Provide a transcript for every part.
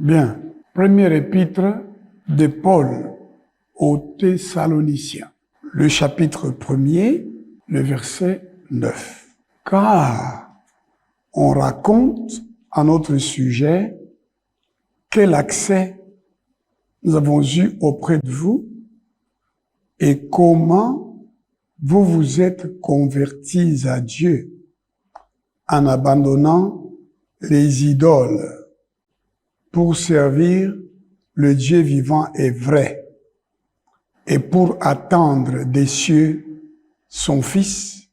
Bien. Premier épître de Paul aux Thessaloniciens. Le chapitre 1er, le verset 9. Car on raconte à notre sujet quel accès nous avons eu auprès de vous et comment vous vous êtes convertis à Dieu en abandonnant les idoles pour servir le Dieu vivant et vrai et pour attendre des cieux son Fils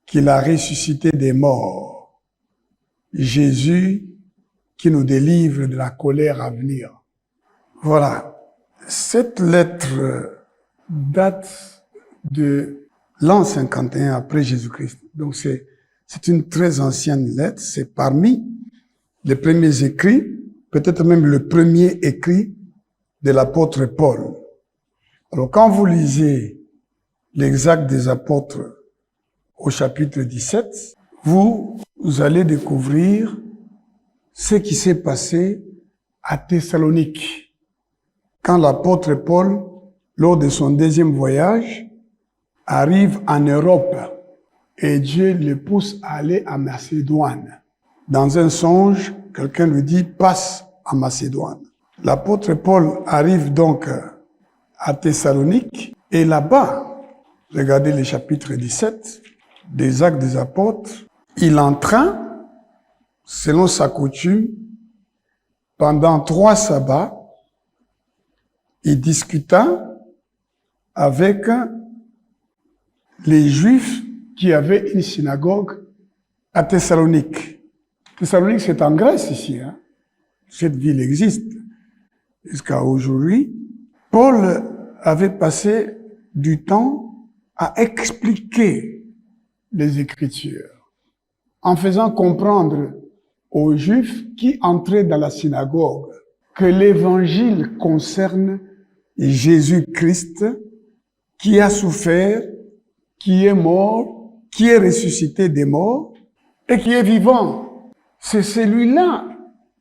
qu'il a ressuscité des morts, Jésus qui nous délivre de la colère à venir. Voilà. Cette lettre date de l'an 51 après Jésus-Christ. Donc c'est une très ancienne lettre. C'est parmi les premiers écrits, peut-être même le premier écrit de l'apôtre Paul. Alors quand vous lisez les Actes des Apôtres au chapitre 17, vous allez découvrir ce qui s'est passé à Thessalonique. Quand l'apôtre Paul, lors de son deuxième voyage, arrive en Europe et Dieu le pousse à aller à Macédoine. Dans un songe, quelqu'un lui dit « passe à Macédoine ». L'apôtre Paul arrive donc à Thessalonique et là-bas, regardez le chapitre 17 des Actes des Apôtres, il entra, selon sa coutume, pendant 3 sabbats, il discuta avec les Juifs qui avaient une synagogue à Thessalonique. Thessalonique, c'est en Grèce ici. Hein. Cette ville existe jusqu'à aujourd'hui. Paul avait passé du temps à expliquer les Écritures, en faisant comprendre aux Juifs qui entraient dans la synagogue que l'Évangile concerne Jésus-Christ qui a souffert, qui est mort, qui est ressuscité des morts et qui est vivant. C'est celui-là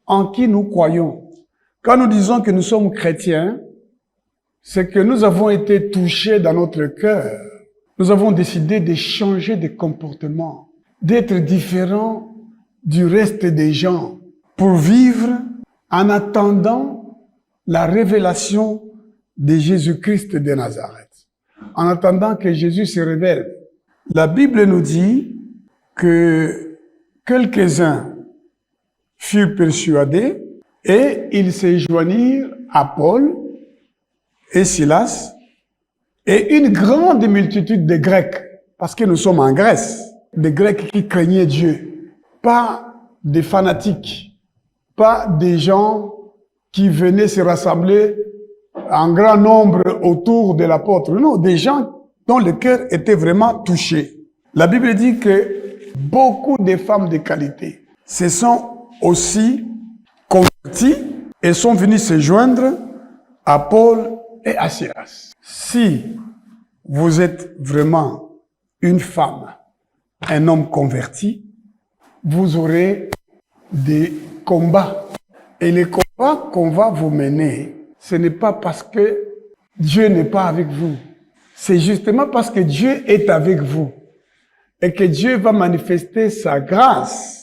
en qui nous croyons. Quand nous disons que nous sommes chrétiens, c'est que nous avons été touchés dans notre cœur. Nous avons décidé de changer de comportement, d'être différents du reste des gens pour vivre en attendant la révélation de Jésus-Christ de Nazareth. En attendant que Jésus se révèle. La Bible nous dit que quelques-uns furent persuadés et ils se joignirent à Paul et Silas et une grande multitude de Grecs, parce que nous sommes en Grèce, des Grecs qui craignaient Dieu, pas des fanatiques, pas des gens qui venaient se rassembler en grand nombre autour de l'apôtre. Non, des gens dont le cœur était vraiment touché. La Bible dit que beaucoup de femmes de qualité se sont aussi converties et sont venues se joindre à Paul et à Silas. Si vous êtes vraiment une femme, un homme converti, vous aurez des combats. Et les combats qu'on va vous mener, ce n'est pas parce que Dieu n'est pas avec vous. C'est justement parce que Dieu est avec vous. Et que Dieu va manifester sa grâce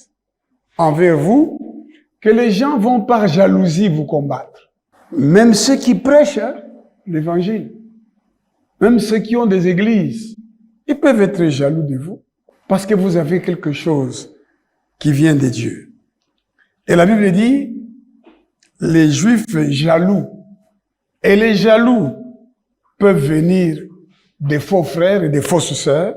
envers vous, que les gens vont par jalousie vous combattre. Même ceux qui prêchent l'évangile, même ceux qui ont des églises, ils peuvent être jaloux de vous parce que vous avez quelque chose qui vient de Dieu. Et la Bible dit, les Juifs jaloux, et les jaloux peuvent venir des faux frères et des fausses sœurs,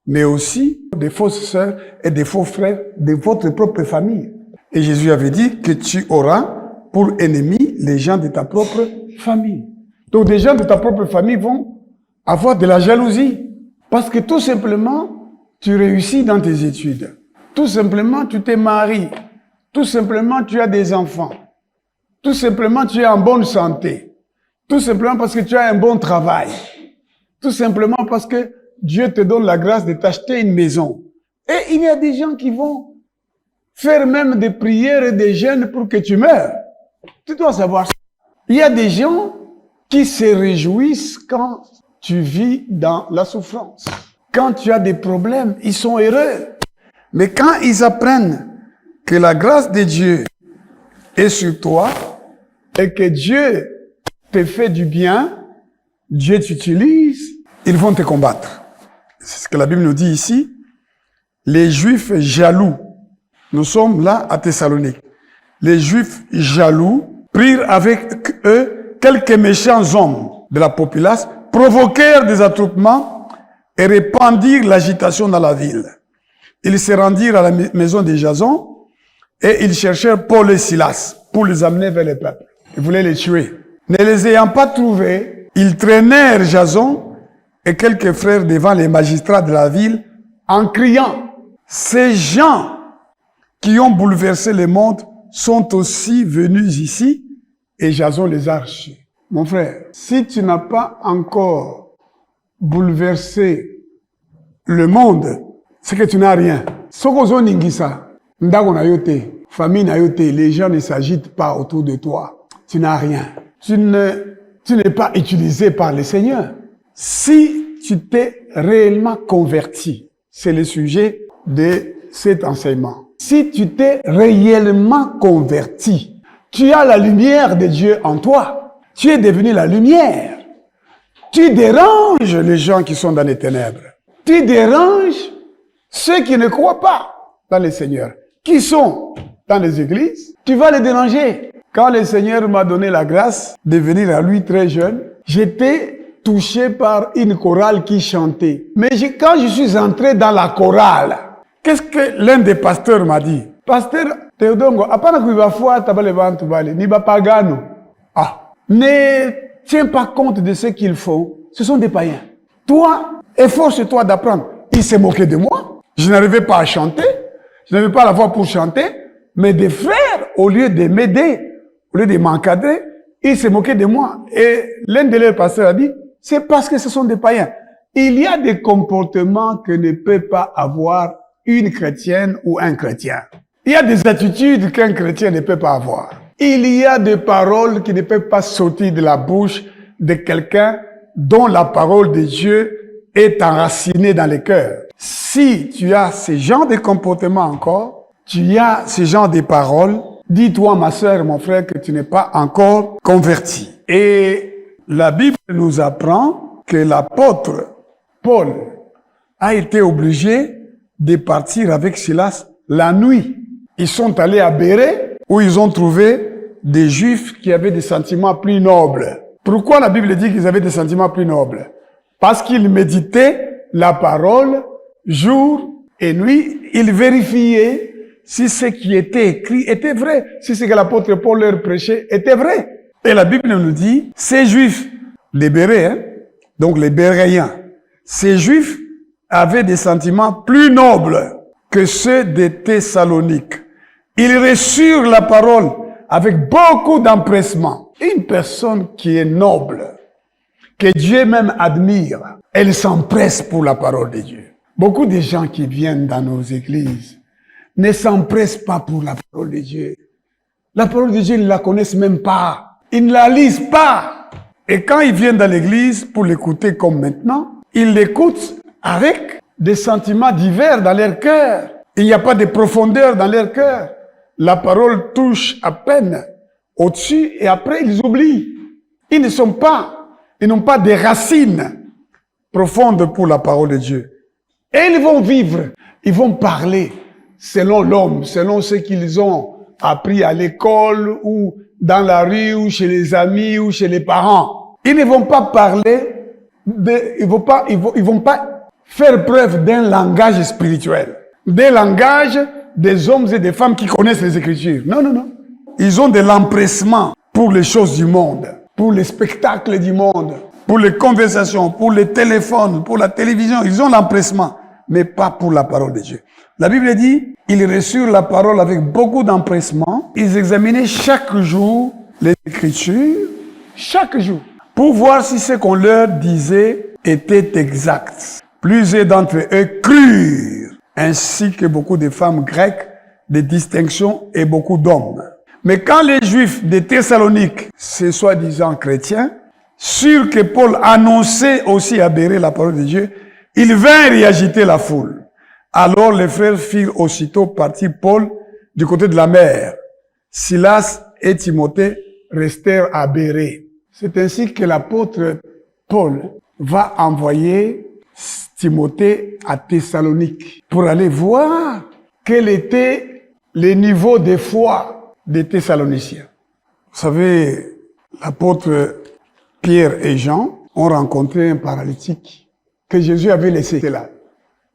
mais aussi des fausses sœurs et des faux frères de votre propre famille. Et Jésus avait dit que tu auras pour ennemis les gens de ta propre famille. Donc des gens de ta propre famille vont avoir de la jalousie. Parce que tout simplement, tu réussis dans tes études. Tout simplement, tu t'es marié. Tout simplement, tu as des enfants. Tout simplement, tu es en bonne santé. Tout simplement parce que tu as un bon travail. Tout simplement parce que Dieu te donne la grâce de t'acheter une maison. Et il y a des gens qui vont faire même des prières et des jeûnes pour que tu meurs. Tu dois savoir ça. Il y a des gens qui se réjouissent quand tu vis dans la souffrance. Quand tu as des problèmes, ils sont heureux. Mais quand ils apprennent que la grâce de Dieu est sur toi et que Dieu te fait du bien, Dieu t'utilise, ils vont te combattre. C'est ce que la Bible nous dit ici. Les Juifs jaloux, nous sommes là à Thessalonique. Les Juifs jaloux prirent avec eux quelques méchants hommes de la populace, provoquèrent des attroupements et répandirent l'agitation dans la ville. Ils se rendirent à la maison de Jason et ils cherchèrent Paul et Silas pour les amener vers le peuple. Ils voulaient les tuer. Ne les ayant pas trouvés, ils traînèrent Jason et quelques frères devant les magistrats de la ville en criant « Ces gens qui ont bouleversé le monde sont aussi venus ici et Jason les a reçus. » Mon frère, si tu n'as pas encore bouleversé le monde, c'est que tu n'as rien. Sokozo Ningisa, Ndago na yote, famille na yote, les gens ne s'agitent pas autour de toi. Tu n'as rien. Tu n'es pas utilisé par le Seigneur. Si tu t'es réellement converti, c'est le sujet de cet enseignement. Si tu t'es réellement converti, tu as la lumière de Dieu en toi. Tu es devenu la lumière. Tu déranges les gens qui sont dans les ténèbres. Tu déranges ceux qui ne croient pas dans le Seigneur, qui sont dans les églises. Tu vas les déranger. Quand le Seigneur m'a donné la grâce de venir à lui très jeune, j'étais touché par une chorale qui chantait. Mais quand je suis entré dans la chorale, qu'est-ce que l'un des pasteurs m'a dit? Pasteur Théodongo, apana kuivafua tabale bantu bale, ni bapagano. Ah, ne tiens pas compte de ce qu'ils font. Ce sont des païens. Toi, efforce-toi d'apprendre. Il s'est moqué de moi. Je n'arrivais pas à chanter. Je n'avais pas la voix pour chanter. Mais des frères, au lieu de m'aider, au lieu de m'encadrer, ils s'est moqué de moi. Et l'un de leurs pasteurs a dit, c'est parce que ce sont des païens. Il y a des comportements que ne peut pas avoir une chrétienne ou un chrétien. Il y a des attitudes qu'un chrétien ne peut pas avoir. Il y a des paroles qui ne peuvent pas sortir de la bouche de quelqu'un dont la parole de Dieu est enracinée dans le cœur. Si tu as ce genre de comportement encore, tu as ce genre de paroles, dis-toi, ma sœur, mon frère, que tu n'es pas encore converti. Et la Bible nous apprend que l'apôtre Paul a été obligé de partir avec Silas la nuit. Ils sont allés à Bérée, où ils ont trouvé des Juifs qui avaient des sentiments plus nobles. Pourquoi la Bible dit qu'ils avaient des sentiments plus nobles? Parce qu'ils méditaient la parole jour et nuit. Ils vérifiaient si ce qui était écrit était vrai, si ce que l'apôtre Paul leur prêchait était vrai. Et la Bible nous dit, ces Juifs, les Béréens, donc les Béréens, ces Juifs avaient des sentiments plus nobles que ceux des Thessaloniques. Ils reçurent la parole avec beaucoup d'empressement. Une personne qui est noble, que Dieu même admire, elle s'empresse pour la parole de Dieu. Beaucoup de gens qui viennent dans nos églises ne s'empressent pas pour la parole de Dieu. La parole de Dieu, ils ne la connaissent même pas. Ils ne la lisent pas. Et quand ils viennent dans l'église pour l'écouter comme maintenant, ils l'écoutent avec des sentiments divers dans leur cœur. Il n'y a pas de profondeur dans leur cœur. La parole touche à peine au-dessus et après ils oublient. Ils n'ont pas de racines profondes pour la parole de Dieu. Et ils vont vivre, ils vont parler selon l'homme, selon ce qu'ils ont appris à l'école ou dans la rue ou chez les amis ou chez les parents. Ils ne vont pas parler, ils vont pas faire preuve d'un langage spirituel, d'un langage des hommes et des femmes qui connaissent les Écritures. Non, non, non. Ils ont de l'empressement pour les choses du monde, pour les spectacles du monde, pour les conversations, pour les téléphones, pour la télévision. Ils ont l'empressement, mais pas pour la parole de Dieu. La Bible dit, ils reçurent la parole avec beaucoup d'empressement. Ils examinaient chaque jour les Écritures, chaque jour, pour voir si ce qu'on leur disait était exact. Plusieurs d'entre eux crurent, ainsi que beaucoup de femmes grecques, de distinction et beaucoup d'hommes. Mais quand les Juifs de Thessalonique, ces soi-disant chrétiens, sûrs que Paul annonçait aussi à Bérée la parole de Dieu, ils vinrent y agiter la foule. Alors les frères firent aussitôt partir Paul du côté de la mer. Silas et Timothée restèrent à Bérée. C'est ainsi que l'apôtre Paul va envoyer Timothée à Thessalonique pour aller voir quel était le niveau de foi des Thessaloniciens. Vous savez, l'apôtre Pierre et Jean ont rencontré un paralytique que Jésus avait laissé là,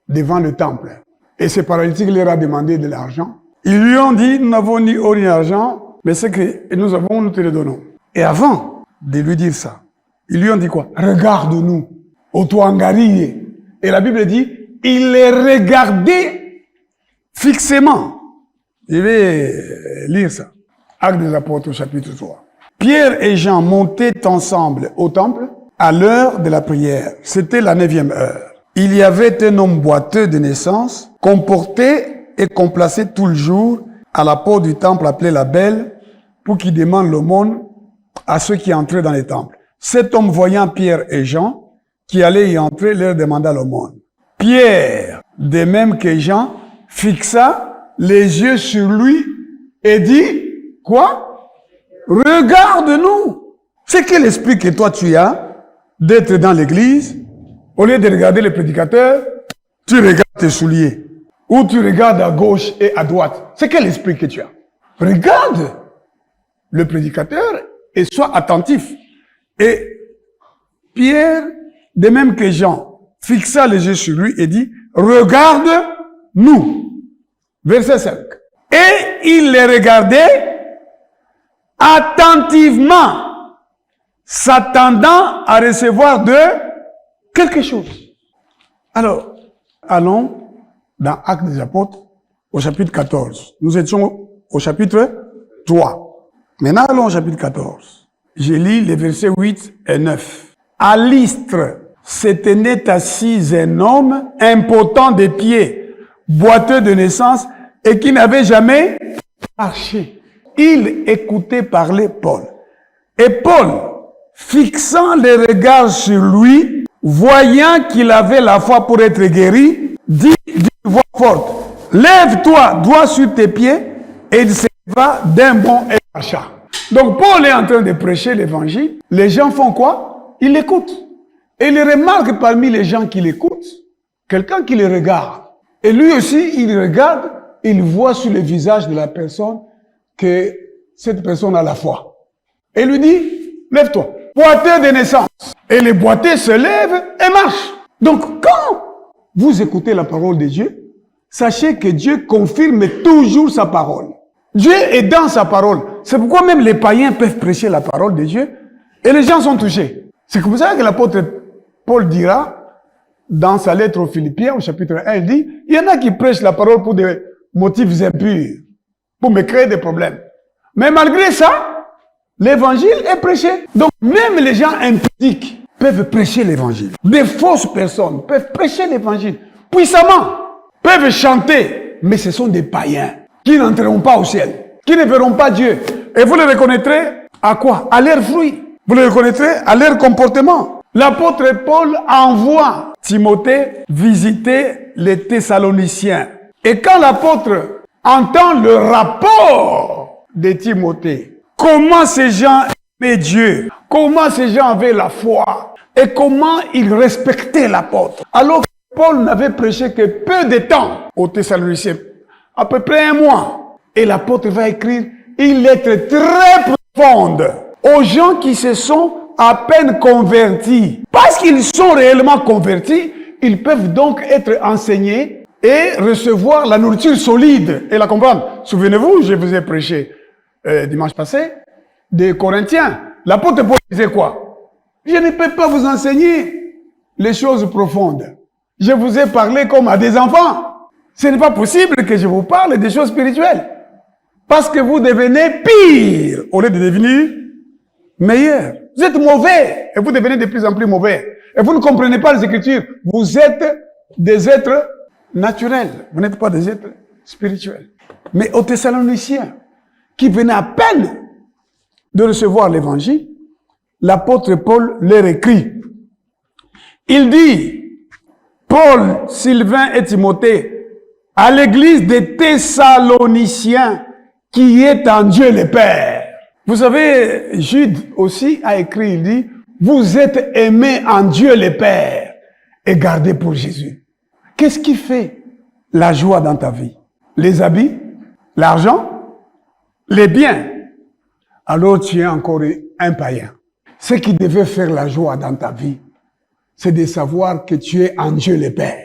devant le temple. Et ce paralytique leur a demandé de l'argent. Ils lui ont dit, nous n'avons ni or ni argent, mais ce que nous avons, nous te le donnons. Et avant de lui dire ça, ils lui ont dit quoi? Regarde-nous, Otoangari. Et la Bible dit, il les regardait fixement. Je vais lire ça. Actes des Apôtres, chapitre 3. Pierre et Jean montaient ensemble au temple à l'heure de la prière. C'était la 9e heure. Il y avait un homme boiteux de naissance, qu'on portait et qu'on plaçait tout le jour à la porte du temple appelé la Belle, pour qu'il demande l'aumône à ceux qui entraient dans les temples. Cet homme, voyant Pierre et Jean, qui allaient y entrer, leur demanda l'aumône. Pierre, de même que Jean, fixa les yeux sur lui et dit, quoi? Regarde-nous! C'est quel esprit que toi tu as d'être dans l'église, au lieu de regarder le prédicateur, tu regardes tes souliers. Ou tu regardes à gauche et à droite. C'est quel esprit que tu as? Regarde le prédicateur et sois attentif. Et Pierre, de même que Jean, fixa les yeux sur lui et dit, regarde-nous. Verset 5. Et il les regardait attentivement, s'attendant à recevoir de quelque chose. Alors, allons dans Actes des Apôtres, au chapitre 14. Nous étions au chapitre 3. Maintenant, allons au chapitre 14. Je lis les versets 8 et 9. À Lystre se tenait assis un homme impotent des pieds, boiteux de naissance, et qui n'avait jamais marché. Il écoutait parler Paul. Et Paul, fixant les regards sur lui, voyant qu'il avait la foi pour être guéri, dit d'une voix forte, « Lève-toi, doigt sur tes pieds », et il se leva d'un bond et marcha. Donc Paul est en train de prêcher l'évangile. Les gens font quoi? Ils l'écoutent. Et il remarque parmi les gens qui l'écoutent, quelqu'un qui le regarde. Et lui aussi, il regarde, il voit sur le visage de la personne que cette personne a la foi. Et lui dit, lève-toi. Boiteux de naissance. Et le boiteux se lève et marche. Donc, quand vous écoutez la parole de Dieu, sachez que Dieu confirme toujours sa parole. Dieu est dans sa parole. C'est pourquoi même les païens peuvent prêcher la parole de Dieu et les gens sont touchés. C'est comme ça que l'apôtre Paul dira, dans sa lettre aux Philippiens, au chapitre 1, il dit, il y en a qui prêchent la parole pour des motifs impurs, pour me créer des problèmes. Mais malgré ça, l'évangile est prêché. Donc, même les gens impudiques peuvent prêcher l'évangile. Des fausses personnes peuvent prêcher l'évangile puissamment, peuvent chanter, mais ce sont des païens qui n'entreront pas au ciel, qui ne verront pas Dieu. Et vous les reconnaîtrez à quoi? À leurs fruits. Vous les reconnaîtrez à leur comportement. L'apôtre Paul envoie Timothée visiter les Thessaloniciens. Et quand l'apôtre entend le rapport de Timothée, comment ces gens aimaient Dieu, comment ces gens avaient la foi, et comment ils respectaient l'apôtre. Alors que Paul n'avait prêché que peu de temps aux Thessaloniciens, à peu près un mois. Et l'apôtre va écrire une lettre très profonde aux gens qui se sont à peine convertis. Parce qu'ils sont réellement convertis, ils peuvent donc être enseignés et recevoir la nourriture solide et la comprendre. Souvenez-vous, je vous ai prêché dimanche passé des Corinthiens. L'apôtre Paul disait quoi? Je ne peux pas vous enseigner les choses profondes. Je vous ai parlé comme à des enfants. Ce n'est pas possible que je vous parle des choses spirituelles. Parce que vous devenez pire au lieu de devenir meilleur. Vous êtes mauvais et vous devenez de plus en plus mauvais. Et vous ne comprenez pas les Écritures. Vous êtes des êtres naturels. Vous n'êtes pas des êtres spirituels. Mais aux Thessaloniciens, qui venaient à peine de recevoir l'évangile, l'apôtre Paul leur écrit. Il dit, Paul, Sylvain et Timothée, à l'église des Thessaloniciens, qui est en Dieu le Père. Vous savez, Jude aussi a écrit, il dit, vous êtes aimés en Dieu le Père et gardés pour Jésus. Qu'est-ce qui fait la joie dans ta vie? Les habits? L'argent? Les biens? Alors tu es encore un païen. Ce qui devait faire la joie dans ta vie, c'est de savoir que tu es en Dieu le Père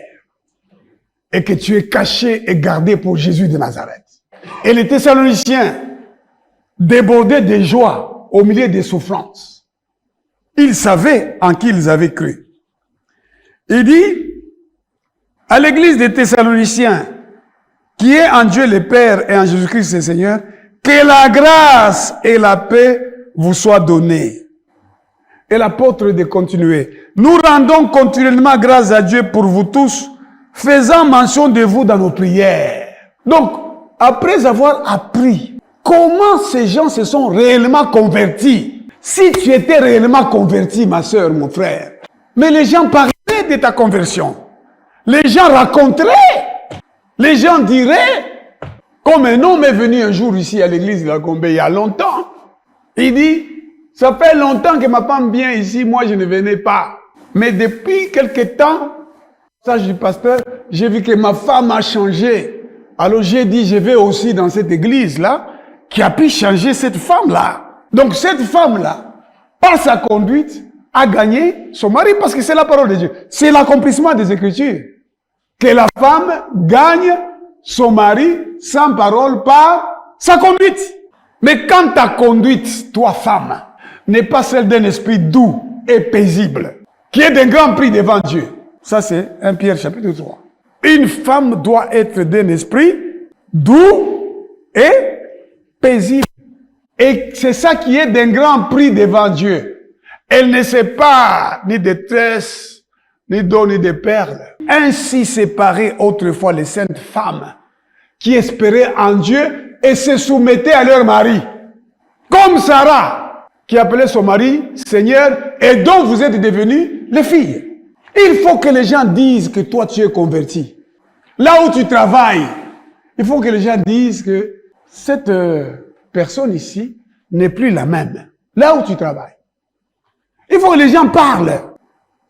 et que tu es caché et gardé pour Jésus de Nazareth. Et les Thessaloniciens, débordés de joie au milieu des souffrances, ils savaient en qui ils avaient cru. Il dit, à l'église des Thessaloniciens, qui est en Dieu le Père et en Jésus-Christ le Seigneur, que la grâce et la paix vous soient données. Et l'apôtre de continuer. Nous rendons continuellement grâce à Dieu pour vous tous, faisant mention de vous dans nos prières. Donc, après avoir appris comment ces gens se sont réellement convertis, si tu étais réellement converti, ma sœur, mon frère, mais les gens parlaient de ta conversion. Les gens raconteraient. Les gens diraient, comme un homme est venu un jour ici à l'église de la Gombe il y a longtemps, il dit, ça fait longtemps que ma femme vient ici, moi je ne venais pas. Mais depuis quelque temps, ça je dis pasteur, j'ai vu que ma femme a changé. Alors j'ai dit, je vais aussi dans cette église-là, qui a pu changer cette femme-là. Donc cette femme-là, par sa conduite, a gagné son mari parce que c'est la parole de Dieu. C'est l'accomplissement des Écritures. Que la femme gagne son mari sans parole par sa conduite. Mais quand ta conduite, toi femme, n'est pas celle d'un esprit doux et paisible, qui est d'un grand prix devant Dieu. Ça c'est 1 Pierre chapitre 3. Une femme doit être d'un esprit doux et paisible. Et c'est ça qui est d'un grand prix devant Dieu. Elle ne sait pas ni de tresses, ni d'or, ni de perles. Ainsi séparaient autrefois les saintes femmes qui espéraient en Dieu et se soumettaient à leur mari. Comme Sarah, qui appelait son mari Seigneur et dont vous êtes devenus les filles. Il faut que les gens disent que toi tu es converti. Là où tu travailles, il faut que les gens disent que cette personne ici n'est plus la même. Là où tu travailles. Il faut que les gens parlent.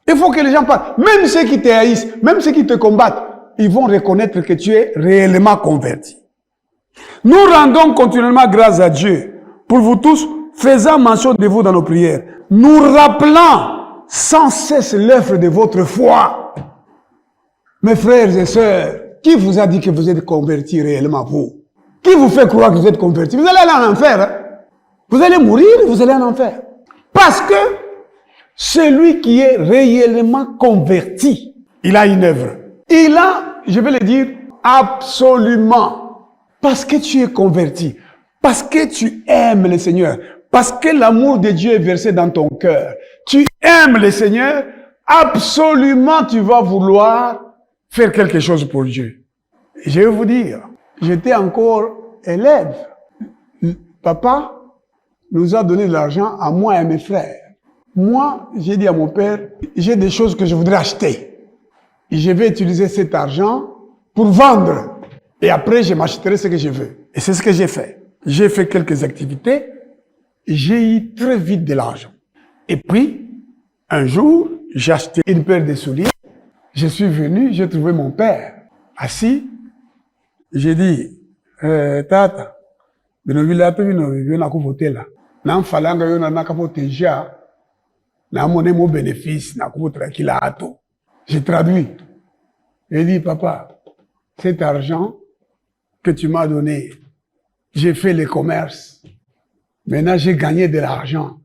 Il faut que les gens parlent. Même ceux qui te haïssent, même ceux qui te combattent, ils vont reconnaître que tu es réellement converti. Nous rendons continuellement grâce à Dieu pour vous tous, faisant mention de vous dans nos prières, nous rappelant sans cesse l'œuvre de votre foi. Mes frères et sœurs, qui vous a dit que vous êtes convertis réellement, vous? Qui vous fait croire que vous êtes convertis? Vous allez aller en enfer. Hein? Vous allez mourir, vous allez en enfer. Parce que celui qui est réellement converti, il a une œuvre. Il a, je vais le dire, absolument. Parce que tu es converti. Parce que tu aimes le Seigneur. Parce que l'amour de Dieu est versé dans ton cœur. Tu aimes le Seigneur. Absolument, tu vas vouloir faire quelque chose pour Dieu. Je vais vous dire, j'étais encore élève. Papa nous a donné de l'argent à moi et à mes frères. Moi, j'ai dit à mon père, j'ai des choses que je voudrais acheter. Et je vais utiliser cet argent pour vendre. Et après, je m'achèterai ce que je veux. Et c'est ce que j'ai fait. J'ai fait quelques activités. Et j'ai eu très vite de l'argent. Et puis, un jour, j'ai acheté une paire de souliers. Je suis venu, j'ai trouvé mon père assis. J'ai dit, Tata, bino vilato bino na kuvote là. Na mfalanga yo na kapote ja. Na monnaie mon bénéfice na kuvote kilato. J'ai traduit. J'ai dit, papa, cet argent que tu m'as donné, j'ai fait le commerce. Maintenant, j'ai gagné de l'argent.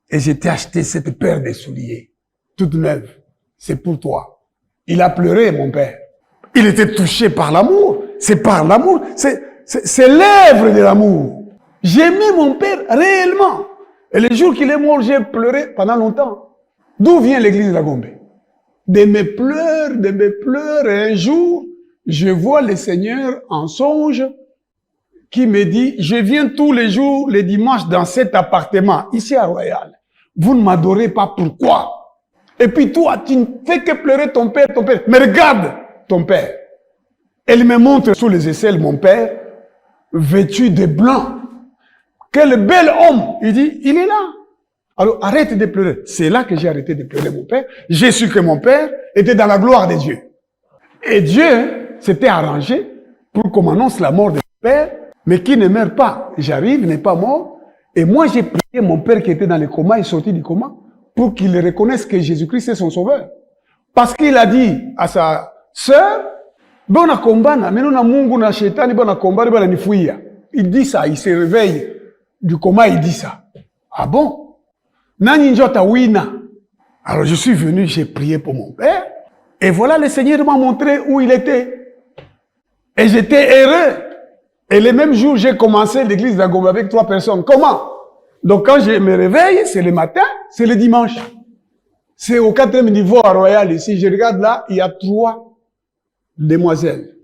Et j'ai acheté cette paire de souliers, toute neuve. C'est pour toi. Il a pleuré, mon père. Il était touché par l'amour. C'est par l'amour. C'est l'œuvre de l'amour. J'aimais mon père réellement. Et le jour qu'il est mort, j'ai pleuré pendant longtemps. D'où vient l'église de la Gombe? De mes pleurs. Et un jour, je vois le Seigneur en songe qui me dit, je viens tous les jours, les dimanches, dans cet appartement, ici à Royal. Vous ne m'adorez pas, pourquoi? Et puis toi, tu ne fais que pleurer ton père. Mais regarde ton père. Elle me montre sous les aisselles mon père, vêtu de blanc. Quel bel homme! Il dit, il est là. Alors arrête de pleurer. C'est là que j'ai arrêté de pleurer mon père. J'ai su que mon père était dans la gloire de Dieu. Et Dieu s'était arrangé pour qu'on m'annonce la mort de mon père, mais qui ne meurt pas. J'arrive, il n'est pas mort. Et moi, j'ai prié mon père qui était dans le coma, il est sorti du coma, pour qu'il reconnaisse que Jésus-Christ est son sauveur. Parce qu'il a dit à sa sœur, Bona kombana, mais nous mungu na shetani bona kombana bona nifuia. Il dit ça, il se réveille du coma, il dit ça. Ah bon? Nani njota wina. Alors je suis venu, j'ai prié pour mon père, et voilà le Seigneur m'a montré où il était. Et j'étais heureux. Et le même jour, j'ai commencé l'église d'Agombe avec 3 personnes. Comment? Donc quand je me réveille, c'est le matin, c'est le dimanche. C'est au 4e niveau à Royal ici. Je regarde là, il y a 3 demoiselles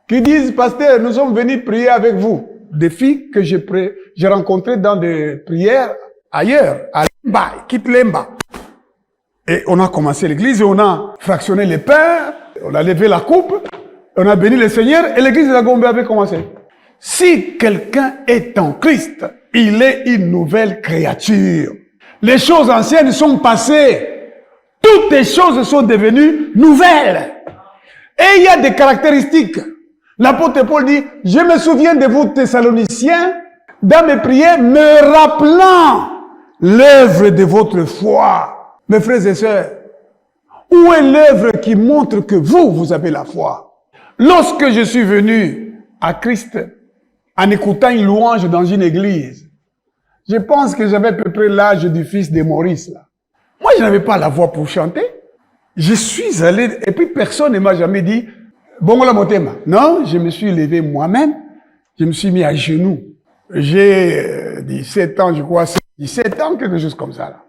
qui disent, pasteur, nous sommes venus prier avec vous. Des filles que j'ai rencontrées dans des prières ailleurs, à Lemba, quitte Lemba. Et on a commencé l'église et on a fractionné les pains, on a levé la coupe, on a béni le Seigneur et l'église de la Gombe avait commencé. Si quelqu'un est en Christ, il est une nouvelle créature. Les choses anciennes sont passées. Toutes les choses sont devenues nouvelles. Et il y a des caractéristiques. L'apôtre Paul dit, je me souviens de vous Thessaloniciens, dans mes prières, me rappelant l'œuvre de votre foi. Mes frères et sœurs, où est l'œuvre qui montre que vous avez la foi? Lorsque je suis venu à Christ, en écoutant une louange dans une église, je pense que j'avais à peu près l'âge du fils de Maurice, là. Moi, je n'avais pas la voix pour chanter. Je suis allé, et puis personne ne m'a jamais dit, bon, la motema. Non, je me suis levé moi-même, je me suis mis à genoux. J'ai 17 ans, je crois, 17 ans, quelque chose comme ça, là.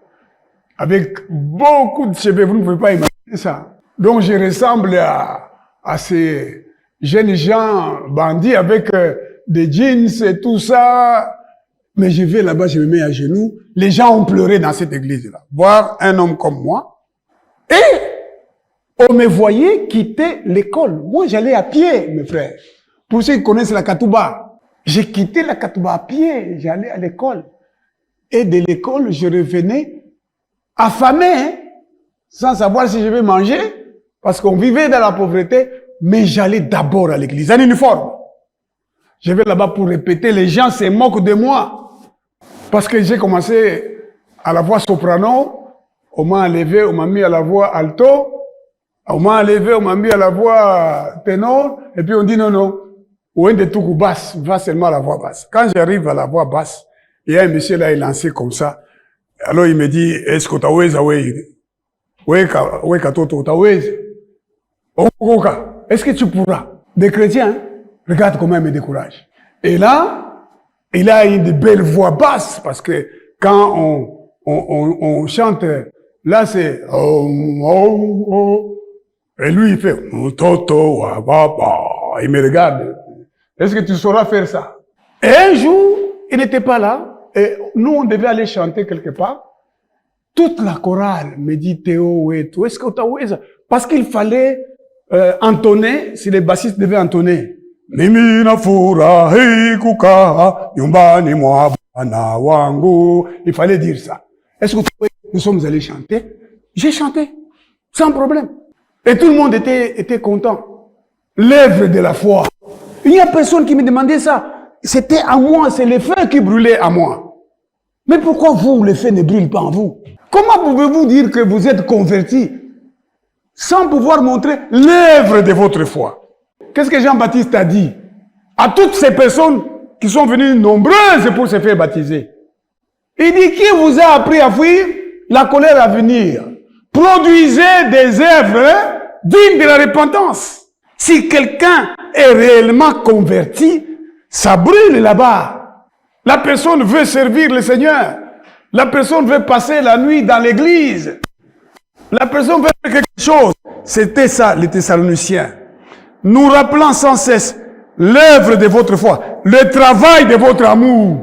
Avec beaucoup de cheveux, vous ne pouvez pas imaginer ça. Donc, je ressemble à ces jeunes gens bandits avec des jeans et tout ça. Mais je vais là-bas, je me mets à genoux. Les gens ont pleuré dans cette église-là. Voir un homme comme moi. Et on me voyait quitter l'école. Moi, j'allais à pied, mes frères. Pour ceux qui connaissent la Katouba, j'ai quitté la Katouba à pied. J'allais à l'école. Et de l'école, je revenais affamé, hein, sans savoir si je vais manger, parce qu'on vivait dans la pauvreté, mais j'allais d'abord à l'église, en uniforme. Je vais là-bas pour répéter, les gens se moquent de moi, parce que j'ai commencé à la voix soprano, on m'a enlevé, on m'a mis à la voix alto, on m'a enlevé, on m'a mis à la voix ténor, et puis on dit non, ou un de tout coup basse, va seulement à la voix basse. Quand j'arrive à la voix basse, il y a un monsieur là, il est lancé comme ça. Alors il me dit, est-ce que t'aweza est-ce que tu pourras? Des chrétiens, regarde comment il me décourage. Et là, il a une belle voix basse, parce que quand on chante, là c'est et lui il fait il me regarde. Est-ce que tu sauras faire ça? Et un jour, il n'était pas là. Et nous, on devait aller chanter quelque part. Toute la chorale me dit, Théo, est-ce que tu as... Parce qu'il fallait entonner, si les bassistes devaient entonner. Il fallait dire ça. Est-ce que nous sommes allés chanter? J'ai chanté, sans problème. Et tout le monde était content. L'œuvre de la foi. Il n'y a personne qui me demandait ça. C'était à moi, c'est le feu qui brûlait à moi. Mais pourquoi vous, le feu ne brûle pas en vous? Comment pouvez-vous dire que vous êtes convertis sans pouvoir montrer l'œuvre de votre foi? Qu'est-ce que Jean-Baptiste a dit à toutes ces personnes qui sont venues nombreuses pour se faire baptiser? Il dit, qui vous a appris à fuir la colère à venir? Produisez des œuvres dignes de la repentance. Si quelqu'un est réellement converti, ça brûle là-bas. La personne veut servir le Seigneur. La personne veut passer la nuit dans l'église. La personne veut faire quelque chose. C'était ça, les Thessaloniciens. Nous rappelant sans cesse l'œuvre de votre foi. le travail de votre amour.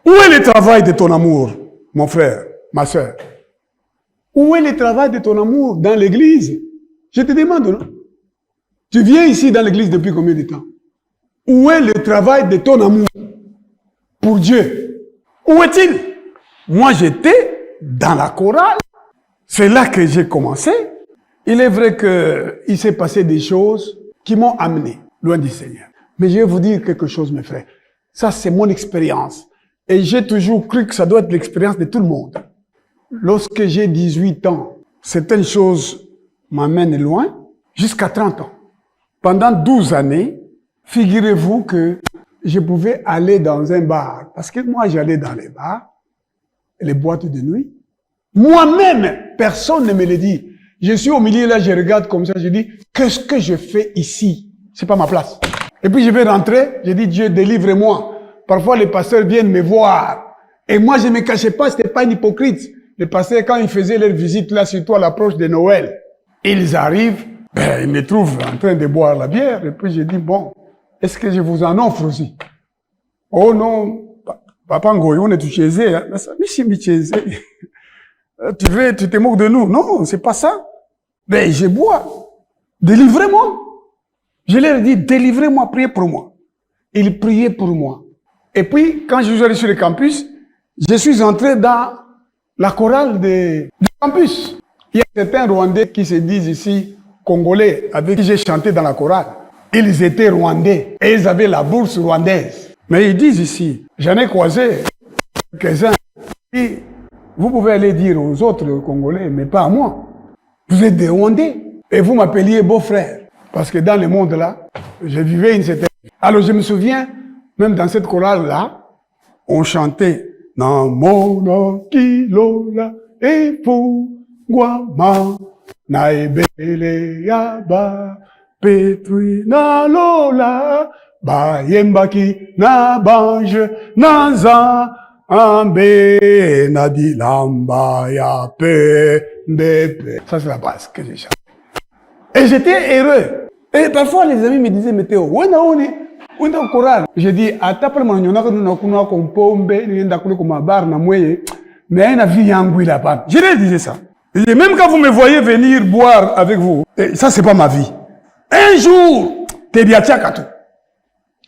Où est le travail de ton amour, mon frère, ma soeur? Où est le travail de ton amour dans l'église? Je te demande, non? Tu viens ici dans l'église depuis combien de temps? Où est le travail de ton amour pour Dieu? Où est-il? Moi, j'étais dans la chorale. C'est là que j'ai commencé. Il est vrai qu'il s'est passé des choses qui m'ont amené loin du Seigneur. Mais je vais vous dire quelque chose, mes frères. Ça, c'est mon expérience. Et j'ai toujours cru que ça doit être l'expérience de tout le monde. Lorsque j'ai 18 ans, certaines choses m'amènent loin, jusqu'à 30 ans. Pendant 12 années, figurez-vous que je pouvais aller dans un bar. Parce que moi, j'allais dans les bars, les boîtes de nuit. Moi-même, personne ne me le dit. Je suis au milieu, là, je regarde comme ça, je dis, qu'est-ce que je fais ici? C'est pas ma place. Et puis je vais rentrer, je dis, Dieu, délivre-moi. Parfois, les pasteurs viennent me voir. Et moi, je ne me cachais pas, c'était pas un hypocrite. Les pasteurs, quand ils faisaient leur visite, là, surtout à l'approche de Noël, ils arrivent, ben, ils me trouvent en train de boire la bière. Et puis je dis, bon, est-ce que je vous en offre aussi? Oh non, papa Ngoyo, on est tous chez eux. Mais si, tu te moques de nous. Non, c'est pas ça. Ben, je bois. Délivrez-moi. Je leur ai dit, délivrez-moi, priez pour moi. Ils priaient pour moi. Et puis, quand je suis allé sur le campus, je suis entré dans la chorale du campus. Il y a certains Rwandais qui se disent ici, Congolais, avec qui j'ai chanté dans la chorale. Ils étaient Rwandais et ils avaient la bourse rwandaise. Mais ils disent ici, j'en ai croisé quelques-uns. Vous pouvez aller dire aux autres Congolais, mais pas à moi. Vous êtes des Rwandais et vous m'appeliez beau-frère. Parce que dans le monde là, je vivais une certaine... Alors je me souviens, même dans cette chorale-là, on chantait « Namono kilola efungwama naebele yaba petri na lola bayembaki na bange nanza ambe nadilamba ya pe ndepe ». Ça c'est la base que j'ai chanté. Et j'étais heureux. Et parfois les amis me disaient « Mais Théo, où est-ce qu'on est ? Où est-ce qu'on est ?» Je dis « Attends, mais je leur disais ça. Et même quand vous me voyez venir boire avec vous, ça c'est pas ma vie. Un jour,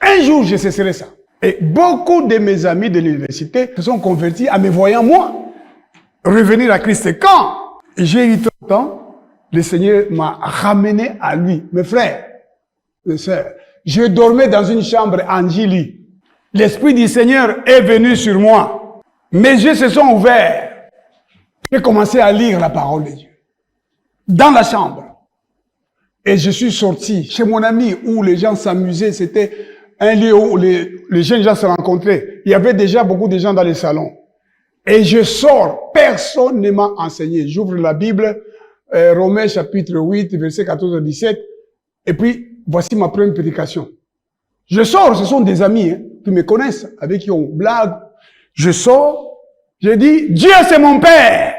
un jour je cesserai ça. Et beaucoup de mes amis de l'université se sont convertis en me voyant moi revenir à Christ. Et quand j'ai eu 30 ans, le Seigneur m'a ramené à lui. Mes frères, mes sœurs, je dormais dans une chambre en Gili. L'Esprit du Seigneur est venu sur moi. Mes yeux se sont ouverts. J'ai commencé à lire la parole de Dieu. Dans la chambre. Et je suis sorti chez mon ami où les gens s'amusaient. C'était un lieu où les jeunes gens se rencontraient. Il y avait déjà beaucoup de gens dans les salons. Et je sors. Personne ne m'a enseigné. J'ouvre la Bible. Romains chapitre 8, verset 14 à 17. Et puis, voici ma première prédication. Je sors, ce sont des amis qui me connaissent, avec qui on blague. Je sors, je dis, Dieu c'est mon Père.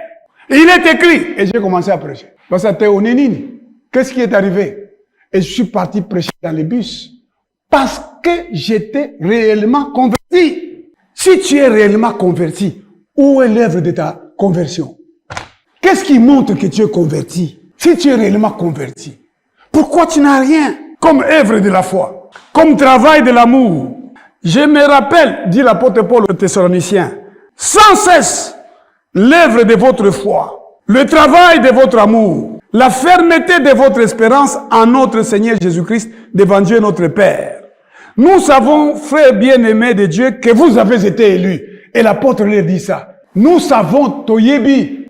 Il est écrit. Et j'ai commencé à prêcher. Parce que c'était au Nénine. Qu'est-ce qui est arrivé? Et je suis parti prêcher dans les bus. Parce que j'étais réellement converti. Si tu es réellement converti, où est l'œuvre de ta conversion? Qu'est-ce qui montre que tu es converti? Si tu es réellement converti, pourquoi tu n'as rien comme œuvre de la foi, comme travail de l'amour? Je me rappelle, dit l'apôtre Paul aux Thessaloniciens, sans cesse l'œuvre de votre foi, le travail de votre amour, la fermeté de votre espérance en notre Seigneur Jésus-Christ devant Dieu notre Père. Nous savons, frères bien-aimés de Dieu, que vous avez été élus. Et l'apôtre leur dit ça. Nous savons, Toyebi,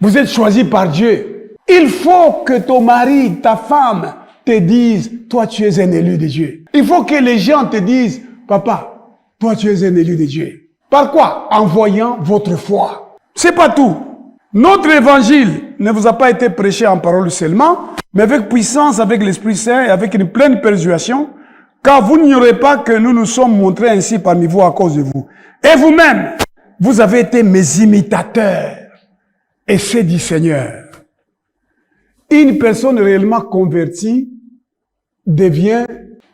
vous êtes choisis par Dieu. Il faut que ton mari, ta femme, te disent, toi tu es un élu de Dieu. Il faut que les gens te disent, papa, toi tu es un élu de Dieu. Par quoi? En voyant votre foi. C'est pas tout. Notre évangile ne vous a pas été prêché en parole seulement, mais avec puissance, avec l'Esprit Saint et avec une pleine persuasion, car vous n'ignorez pas que nous nous sommes montrés ainsi parmi vous à cause de vous. Et vous-même, vous avez été mes imitateurs. Et c'est du Seigneur. Une personne réellement convertie devient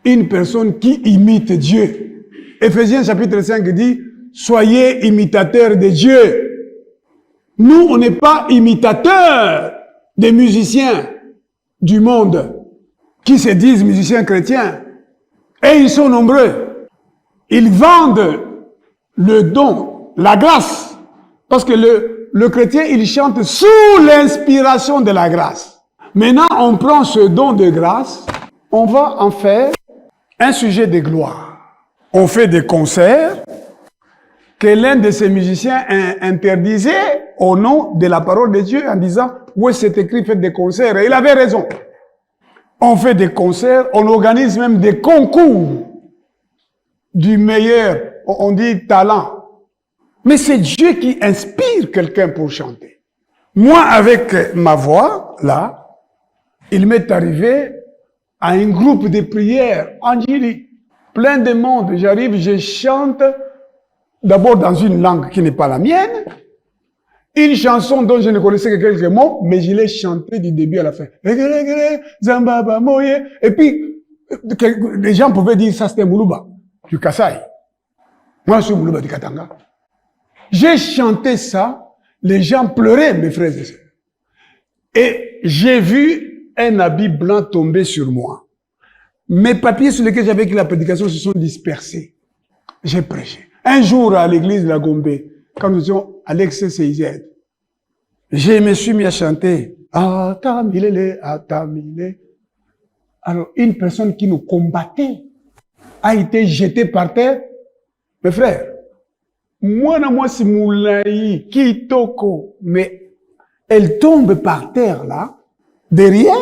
une personne qui imite Dieu. Éphésiens chapitre 5 dit, soyez imitateurs de Dieu. Nous, on n'est pas imitateurs des musiciens du monde qui se disent musiciens chrétiens. Et ils sont nombreux. Ils vendent le don, la grâce. Parce que le chrétien, il chante sous l'inspiration de la grâce. Maintenant, on prend ce don de grâce, on va en faire un sujet de gloire. On fait des concerts que l'un de ces musiciens interdisait au nom de la parole de Dieu en disant « Oui, c'est écrit, faites des concerts. » Et il avait raison. On fait des concerts, on organise même des concours du meilleur, on dit talent. Mais c'est Dieu qui inspire quelqu'un pour chanter. Moi, avec ma voix, là, il m'est arrivé à un groupe de prière angélique, plein de monde. J'arrive, je chante d'abord dans une langue qui n'est pas la mienne, une chanson dont je ne connaissais que quelques mots, mais je l'ai chantée du début à la fin. Et puis, les gens pouvaient dire ça c'était Moulouba, du Kasaï. Moi, je suis Moulouba du Katanga. J'ai chanté ça, les gens pleuraient, mes frères et sœurs. Et j'ai vu un habit blanc tomber sur moi. Mes papiers sur lesquels j'avais écrit la prédication se sont dispersés. J'ai prêché. Un jour, à l'église de la Gombe, quand nous étions à l'ex-CIZ, je me suis mis à chanter « Atamilele, Atamile ». Alors, une personne qui nous combattait a été jetée par terre. Mes frères, moi, si moulaï, kitoko, mais elle tombe par terre, là, derrière,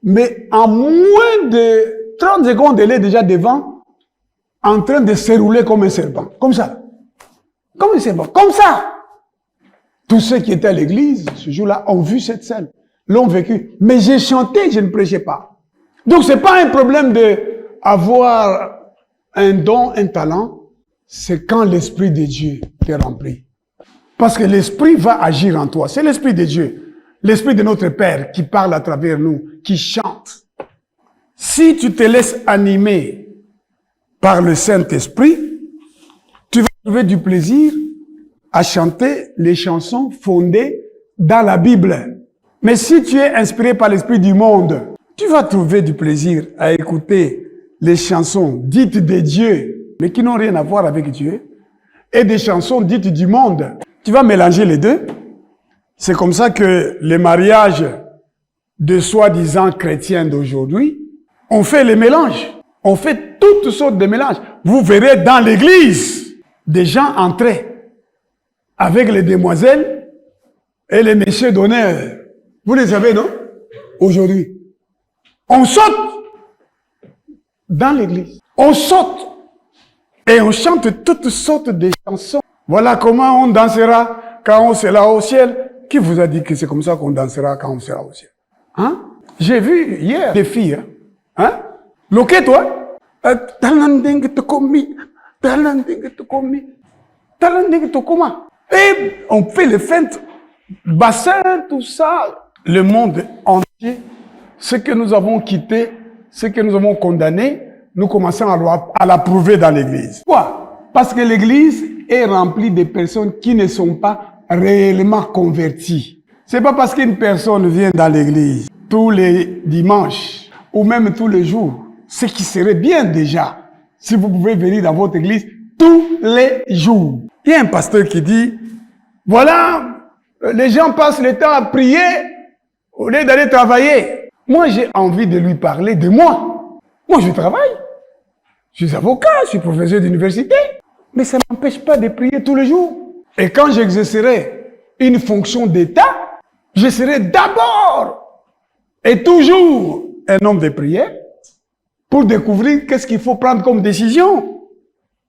mais en moins de 30 secondes, elle est déjà devant, en train de se rouler comme un serpent. Comme ça. Comme un serpent. Comme ça. Tous ceux qui étaient à l'église, ce jour-là, ont vu cette scène. L'ont vécu. Mais j'ai chanté, je ne prêchais pas. Donc, c'est pas un problème de avoir un don, un talent. C'est quand l'Esprit de Dieu te remplit. Parce que l'Esprit va agir en toi. C'est l'Esprit de Dieu. L'Esprit de notre Père qui parle à travers nous, qui chante. Si tu te laisses animer par le Saint-Esprit, tu vas trouver du plaisir à chanter les chansons fondées dans la Bible. Mais si tu es inspiré par l'Esprit du monde, tu vas trouver du plaisir à écouter les chansons dites de Dieu, mais qui n'ont rien à voir avec Dieu, et des chansons dites du monde. Tu vas mélanger les deux. C'est comme ça que les mariages de soi-disant chrétiens d'aujourd'hui, on fait les mélanges. On fait toutes sortes de mélanges. Vous verrez dans l'église des gens entrer avec les demoiselles et les messieurs d'honneur. Vous les savez, non? Aujourd'hui. On saute dans l'église. On saute. Et on chante toutes sortes de chansons. Voilà comment on dansera quand on sera au ciel. Qui vous a dit que c'est comme ça qu'on dansera quand on sera au ciel? Hein? J'ai vu hier des filles. Hein? Loquet, toi? Et on fait les feintes. Bassin, tout ça. Le monde entier. Ce que nous avons quitté, ce que nous avons condamné, nous commençons à l'approuver dans l'église. Pourquoi? Parce que l'église est remplie de personnes qui ne sont pas réellement converties. C'est pas parce qu'une personne vient dans l'église tous les dimanches ou même tous les jours, ce qui serait bien déjà si vous pouvez venir dans votre église tous les jours. Il y a un pasteur qui dit, voilà, les gens passent le temps à prier au lieu d'aller travailler. Moi, j'ai envie de lui parler de moi. Moi, je travaille. Je suis avocat, je suis professeur d'université. Mais ça ne m'empêche pas de prier tous les jours. Et quand j'exercerai une fonction d'État, je serai d'abord et toujours un homme de prière pour découvrir qu'est-ce qu'il faut prendre comme décision.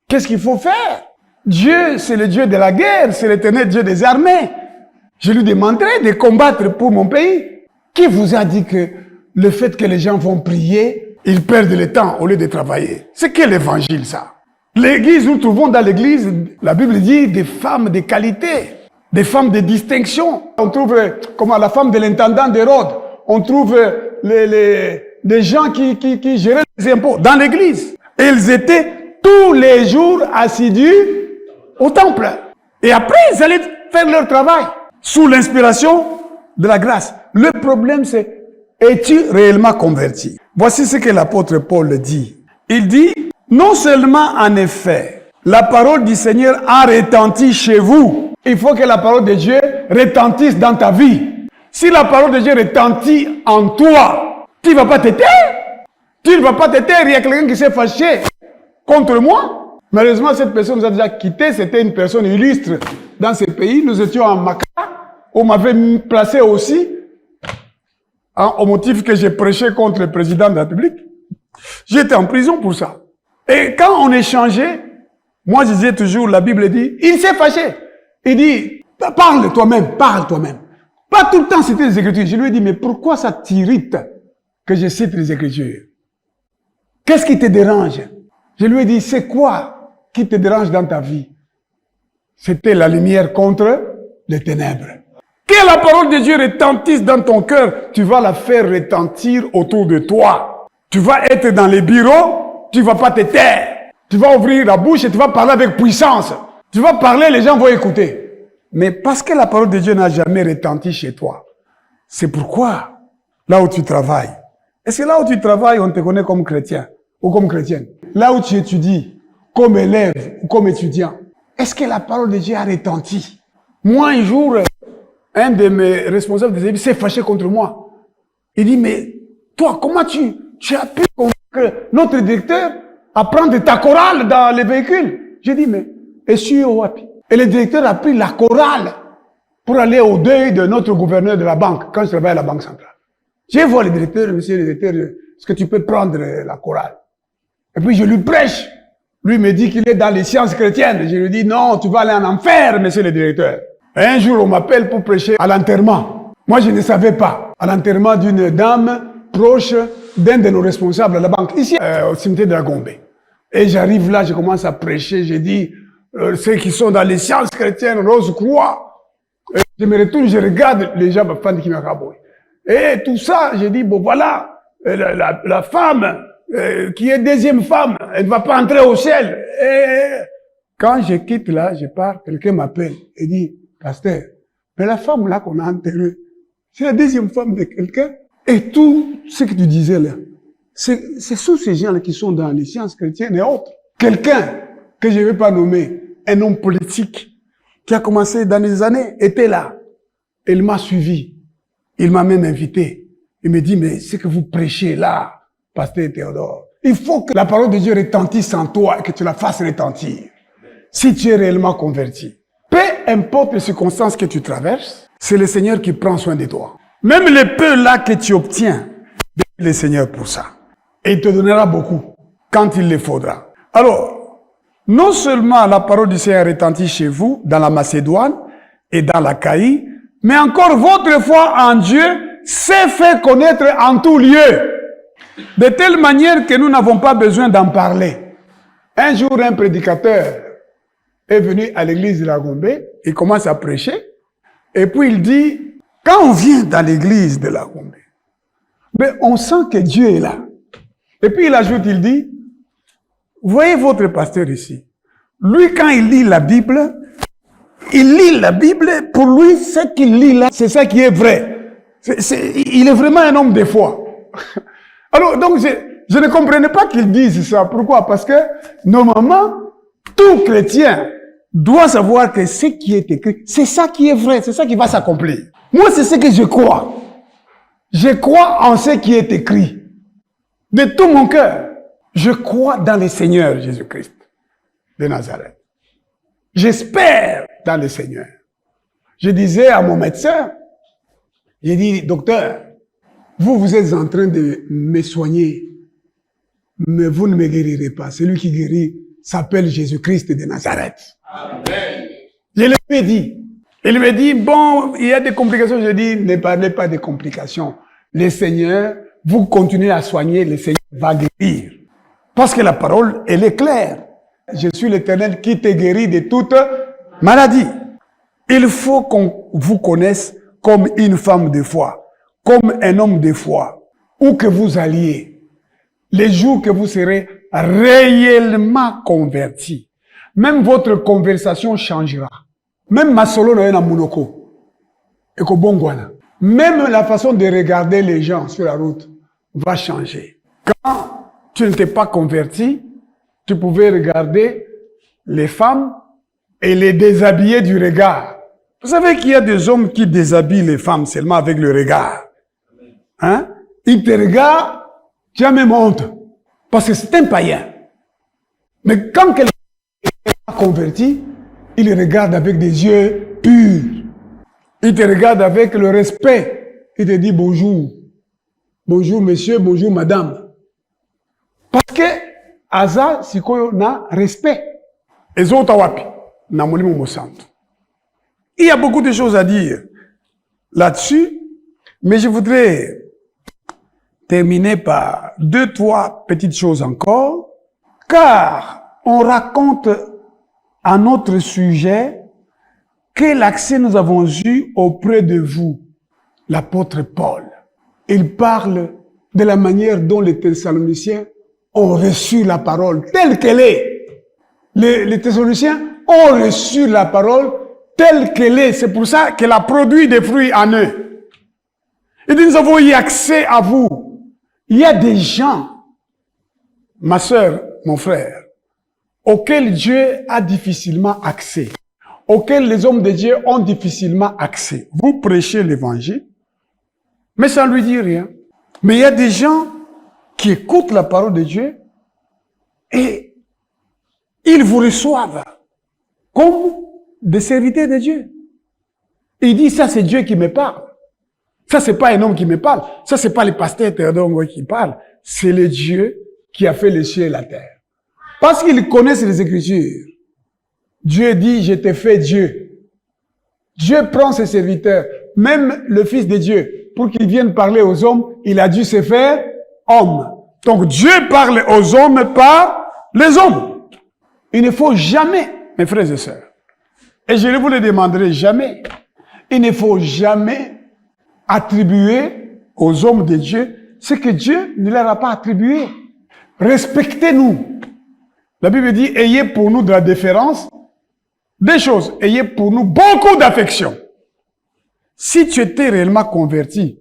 Qu'est-ce qu'il faut faire. Dieu, c'est le Dieu de la guerre, c'est l'éternel Dieu des armées. Je lui demanderai de combattre pour mon pays. Qui vous a dit que le fait que les gens vont prier, ils perdent le temps au lieu de travailler? C'est quel évangile ça? L'église, nous trouvons dans l'église, la Bible dit des femmes de qualité, des femmes de distinction. On trouve comment la femme de l'intendant d'Hérode, on trouve des gens qui géraient les impôts dans l'église. Et ils étaient tous les jours assidus au temple. Et après, ils allaient faire leur travail sous l'inspiration de la grâce. Le problème, c'est, es-tu réellement converti? Voici ce que l'apôtre Paul dit. Il dit, non seulement en effet, la parole du Seigneur a retenti chez vous. Il faut que la parole de Dieu retentisse dans ta vie. Si la parole de Dieu retentit en toi, tu ne vas pas te taire. Tu ne vas pas te taire. Il y a quelqu'un qui s'est fâché contre moi. Malheureusement, cette personne nous a déjà quittés. C'était une personne illustre dans ce pays. Nous étions en Maca. On m'avait placé aussi au motif que j'ai prêché contre le président de la République. J'étais en prison pour ça. Et quand on échangeait, moi je disais toujours, la Bible dit, il s'est fâché. Il dit, parle toi-même, parle toi-même. Pas tout le temps citer les Écritures. Je lui ai dit, mais pourquoi ça t'irrite que je cite les Écritures? Qu'est-ce qui te dérange? Je lui ai dit, c'est quoi qui te dérange dans ta vie? C'était la lumière contre les ténèbres. Que la parole de Dieu retentisse dans ton cœur, tu vas la faire retentir autour de toi. Tu vas être dans les bureaux, tu vas pas te taire. Tu vas ouvrir la bouche et tu vas parler avec puissance. Tu vas parler, les gens vont écouter. Mais parce que la parole de Dieu n'a jamais retenti chez toi, c'est pourquoi, là où tu travailles, est-ce que là où tu travailles, on te connaît comme chrétien ou comme chrétienne? Là où tu étudies, comme élève ou comme étudiant, est-ce que la parole de Dieu a retenti? Moi, un jour, un de mes responsables des élèves s'est fâché contre moi. Il dit, mais toi, comment tu as pu convaincre notre directeur à prendre ta chorale dans les véhicules? J'ai dit, mais est-ce Wapi? Et le directeur a pris la chorale pour aller au deuil de notre gouverneur de la banque, quand je travaillais à la banque centrale. J'ai vu le directeur, monsieur le directeur, est-ce que tu peux prendre la chorale? Et puis je lui prêche. Lui me dit qu'il est dans les sciences chrétiennes. Je lui dis, non, tu vas aller en enfer, monsieur le directeur. Et un jour, on m'appelle pour prêcher à l'enterrement. Moi, je ne savais pas. À l'enterrement d'une dame proche d'un de nos responsables à la banque, ici, au cimetière de la Gombe. Et j'arrive là, je commence à prêcher, je dis, ceux qui sont dans les sciences chrétiennes, Rose Croix. Je me retourne, je regarde les gens, qui m'ont raboué. Et tout ça, j'ai dit, bon voilà, la femme, qui est deuxième femme, elle ne va pas entrer au ciel. Et quand je quitte là, je pars, quelqu'un m'appelle et dit, pasteur, mais la femme là qu'on a enterrée, c'est la deuxième femme de quelqu'un. Et tout ce que tu disais là, c'est sous ces gens-là qui sont dans les sciences chrétiennes et autres. Quelqu'un que je ne vais pas nommer, un homme politique, qui a commencé dans les années, était là. Il m'a suivi. Il m'a même invité. Il me dit, mais ce que vous prêchez là, pasteur Théodore, il faut que la parole de Dieu retentisse en toi et que tu la fasses retentir. Si tu es réellement converti. Peu importe les circonstances que tu traverses, c'est le Seigneur qui prend soin de toi. Même le peu là que tu obtiens, bénis le Seigneur pour ça. Et il te donnera beaucoup quand il le faudra. Alors, non seulement la parole du Seigneur retentit chez vous, dans la Macédoine et dans l'Achaïe, mais encore votre foi en Dieu s'est fait connaître en tout lieu. De telle manière que nous n'avons pas besoin d'en parler. Un jour, un prédicateur est venu à l'église de la Gombe, il commence à prêcher, et puis il dit, quand on vient dans l'église de la Gombe, mais on sent que Dieu est là. Et puis il ajoute, il dit, voyez votre pasteur ici. Lui, quand il lit la Bible, pour lui, ce qu'il lit là, c'est ça qui est vrai. Il est vraiment un homme de foi. Alors, donc, je ne comprenais pas qu'il dise ça. Pourquoi? Parce que, normalement, tout chrétien doit savoir que ce qui est écrit, c'est ça qui est vrai, c'est ça qui va s'accomplir. Moi, c'est ce que je crois. Je crois en ce qui est écrit. De tout mon cœur, je crois dans le Seigneur Jésus-Christ de Nazareth. J'espère dans le Seigneur. Je disais à mon médecin, j'ai dit, docteur, vous êtes en train de me soigner, mais vous ne me guérirez pas. Celui qui guérit s'appelle Jésus-Christ de Nazareth. Amen. Je lui ai dit. Il me dit, bon, il y a des complications. Je dis, ne parlez pas de complications. Le Seigneur, vous continuez à soigner, le Seigneur va guérir. Parce que la parole, elle est claire. Je suis l'Éternel qui te guérit de toute maladie. Il faut qu'on vous connaisse comme une femme de foi, comme un homme de foi, où que vous alliez. les jours que vous serez réellement convertis. Même votre conversation changera. Même ma solo na monoko. Et que bon voilà. Même la façon de regarder les gens sur la route va changer. Quand tu n'étais pas converti, tu pouvais regarder les femmes et les déshabiller du regard. Vous savez qu'il y a des hommes qui déshabillent les femmes seulement avec le regard. Hein? Ils te regardent, tu as même honte. Parce que c'est un païen. Mais quand quelqu'un est converti, il regarde avec des yeux purs. Il te regarde avec le respect. Il te dit bonjour. Bonjour monsieur, bonjour madame. Parce que Aza, si on a respect. Et autres wapi, na molimo mosanto. Il y a beaucoup de choses à dire là-dessus, mais je voudrais terminer par 2-3 petites choses encore, car on raconte à notre sujet quel accès nous avons eu auprès de vous, l'apôtre Paul. Il parle de la manière dont les Thessaloniciens ont reçu la parole telle qu'elle est. Les Thessaloniciens ont reçu la parole telle qu'elle est. C'est pour ça qu'elle a produit des fruits en eux. Il dit, nous avons eu accès à vous. Il y a des gens, ma sœur, mon frère, auxquels Dieu a difficilement accès, auxquels les hommes de Dieu ont difficilement accès. Vous prêchez l'évangile, mais ça ne lui dit rien. Mais il y a des gens qui écoutent la parole de Dieu et ils vous reçoivent comme des serviteurs de Dieu. Il dit, ça c'est Dieu qui me parle. Ça c'est pas un homme qui me parle. Ça c'est pas le pasteur Théodore qui parle. C'est le Dieu qui a fait les cieux et la terre. Parce qu'ils connaissent les Écritures. Dieu dit, je t'ai fait Dieu. Dieu prend ses serviteurs, même le Fils de Dieu, pour qu'il vienne parler aux hommes, il a dû se faire homme. Donc Dieu parle aux hommes par les hommes. Il ne faut jamais, mes frères et sœurs, et je ne vous le demanderai jamais, il ne faut jamais attribuer aux hommes de Dieu ce que Dieu ne leur a pas attribué. Respectez-nous. La Bible dit, ayez pour nous de la déférence. Deux choses, ayez pour nous beaucoup d'affection. Si tu étais réellement converti,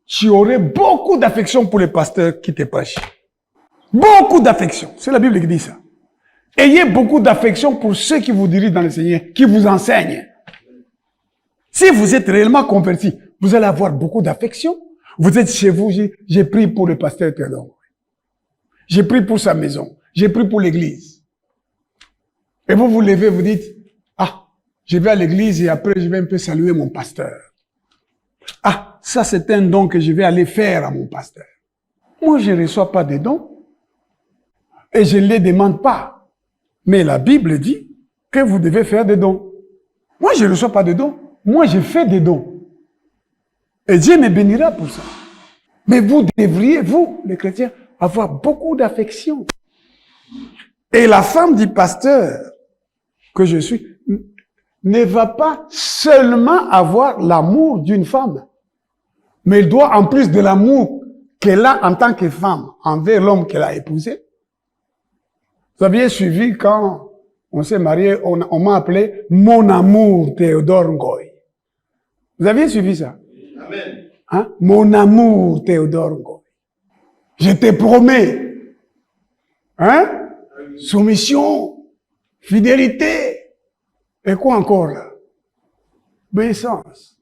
tu aurais beaucoup d'affection pour les pasteurs qui te prêchent. Beaucoup d'affection. C'est la Bible qui dit ça. Ayez beaucoup d'affection pour ceux qui vous dirigent dans le Seigneur, qui vous enseignent. Si vous êtes réellement converti, vous allez avoir beaucoup d'affection. Vous êtes chez vous, j'ai prié pour le pasteur Théodore. J'ai prié pour sa maison. J'ai prié pour l'église. Et vous vous levez, vous dites, ah, je vais à l'église et après je vais un peu saluer mon pasteur. Ah, ça c'est un don que je vais aller faire à mon pasteur. Moi, je ne reçois pas de dons. Et je ne les demande pas. Mais la Bible dit que vous devez faire des dons. Moi, je ne reçois pas de dons. Moi, je fais des dons. Et Dieu me bénira pour ça. Mais vous devriez, vous, les chrétiens, avoir beaucoup d'affection. Et la femme du pasteur que je suis ne va pas seulement avoir l'amour d'une femme, mais elle doit, en plus de l'amour qu'elle a en tant que femme envers l'homme qu'elle a épousé. Vous aviez suivi quand on s'est marié, on m'a appelé mon amour Théodore Ngoy. Vous aviez suivi ça? Amen. Hein? Mon amour Théodore Ngoy. Je te promets. Hein? Soumission, fidélité. Et quoi encore là? Obéissance.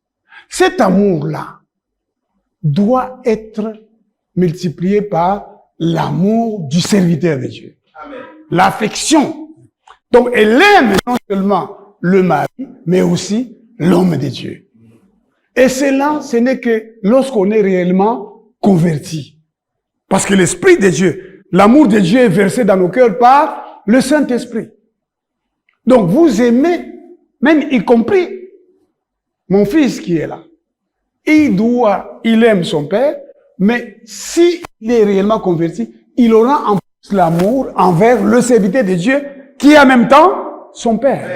Cet amour-là doit être multiplié par l'amour du serviteur de Dieu. Amen. L'affection. Donc, elle aime non seulement le mari, mais aussi l'homme de Dieu. Et cela, ce n'est que lorsqu'on est réellement converti. Parce que l'Esprit de Dieu, l'amour de Dieu est versé dans nos cœurs par le Saint-Esprit. Donc, vous aimez, même y compris mon fils qui est là. Il aime son père, mais s'il est réellement converti, il aura en plus l'amour envers le serviteur de Dieu, qui est en même temps son père.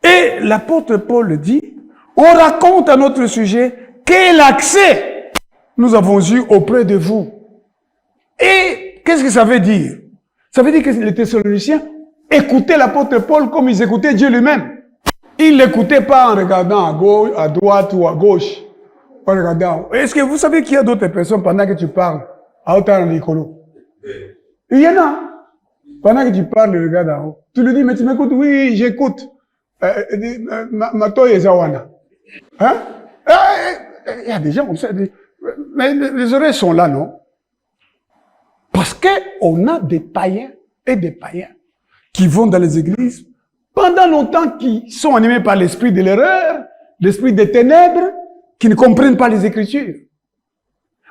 Et l'apôtre Paul dit, on raconte à notre sujet quel accès nous avons eu auprès de vous. Et Qu'est-ce que ça veut dire? Ça veut dire que les Thessaloniciens écoutaient l'apôtre Paul comme ils écoutaient Dieu lui-même. Ils ne l'écoutaient pas en regardant à gauche, à droite ou à gauche. En regardant. Est-ce que vous savez qu'il y a d'autres personnes pendant que tu parles à haut en écolo? Il y en a. Pendant que tu parles, le regarde en haut. Tu lui dis, mais tu m'écoutes? Oui, j'écoute. Matoy et Zawana. Hein? Il y a des gens comme ça. Mais les oreilles sont là, non? Parce qu'on a des païens et des païens qui vont dans les églises pendant longtemps, qui sont animés par l'esprit de l'erreur, l'esprit des ténèbres, qui ne comprennent pas les Écritures.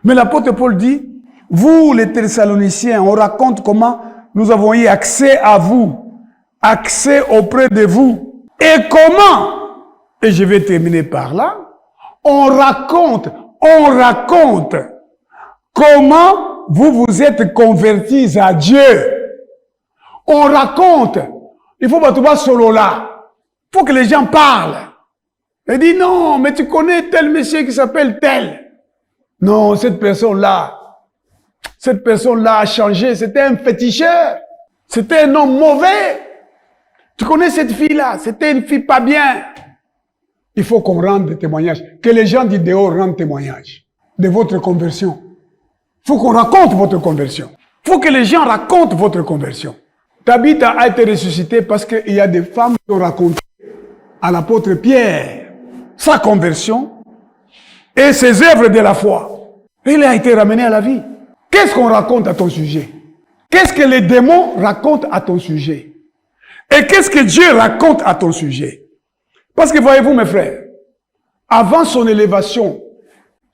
Mais l'apôtre Paul dit, vous les Thessaloniciens, on raconte comment nous avons eu accès à vous, accès auprès de vous. Et comment, et je vais terminer par là, on raconte comment vous vous êtes convertis à Dieu. On raconte. Il faut pas tout solo là. Il faut que les gens parlent. Et dit non, mais tu connais tel monsieur qui s'appelle tel. Non, cette personne-là a changé. C'était un féticheur. C'était un homme mauvais. Tu connais cette fille-là. C'était une fille pas bien. Il faut qu'on rende des témoignages. Que les gens du dehors rendent témoignage de votre conversion. Il faut qu'on raconte votre conversion. Il faut que les gens racontent votre conversion. Tabitha a été ressuscité parce qu'il y a des femmes qui ont raconté à l'apôtre Pierre sa conversion et ses œuvres de la foi. Il a été ramené à la vie. Qu'est-ce qu'on raconte à ton sujet? Qu'est-ce que les démons racontent à ton sujet? Et qu'est-ce que Dieu raconte à ton sujet? Parce que voyez-vous mes frères, avant son élévation,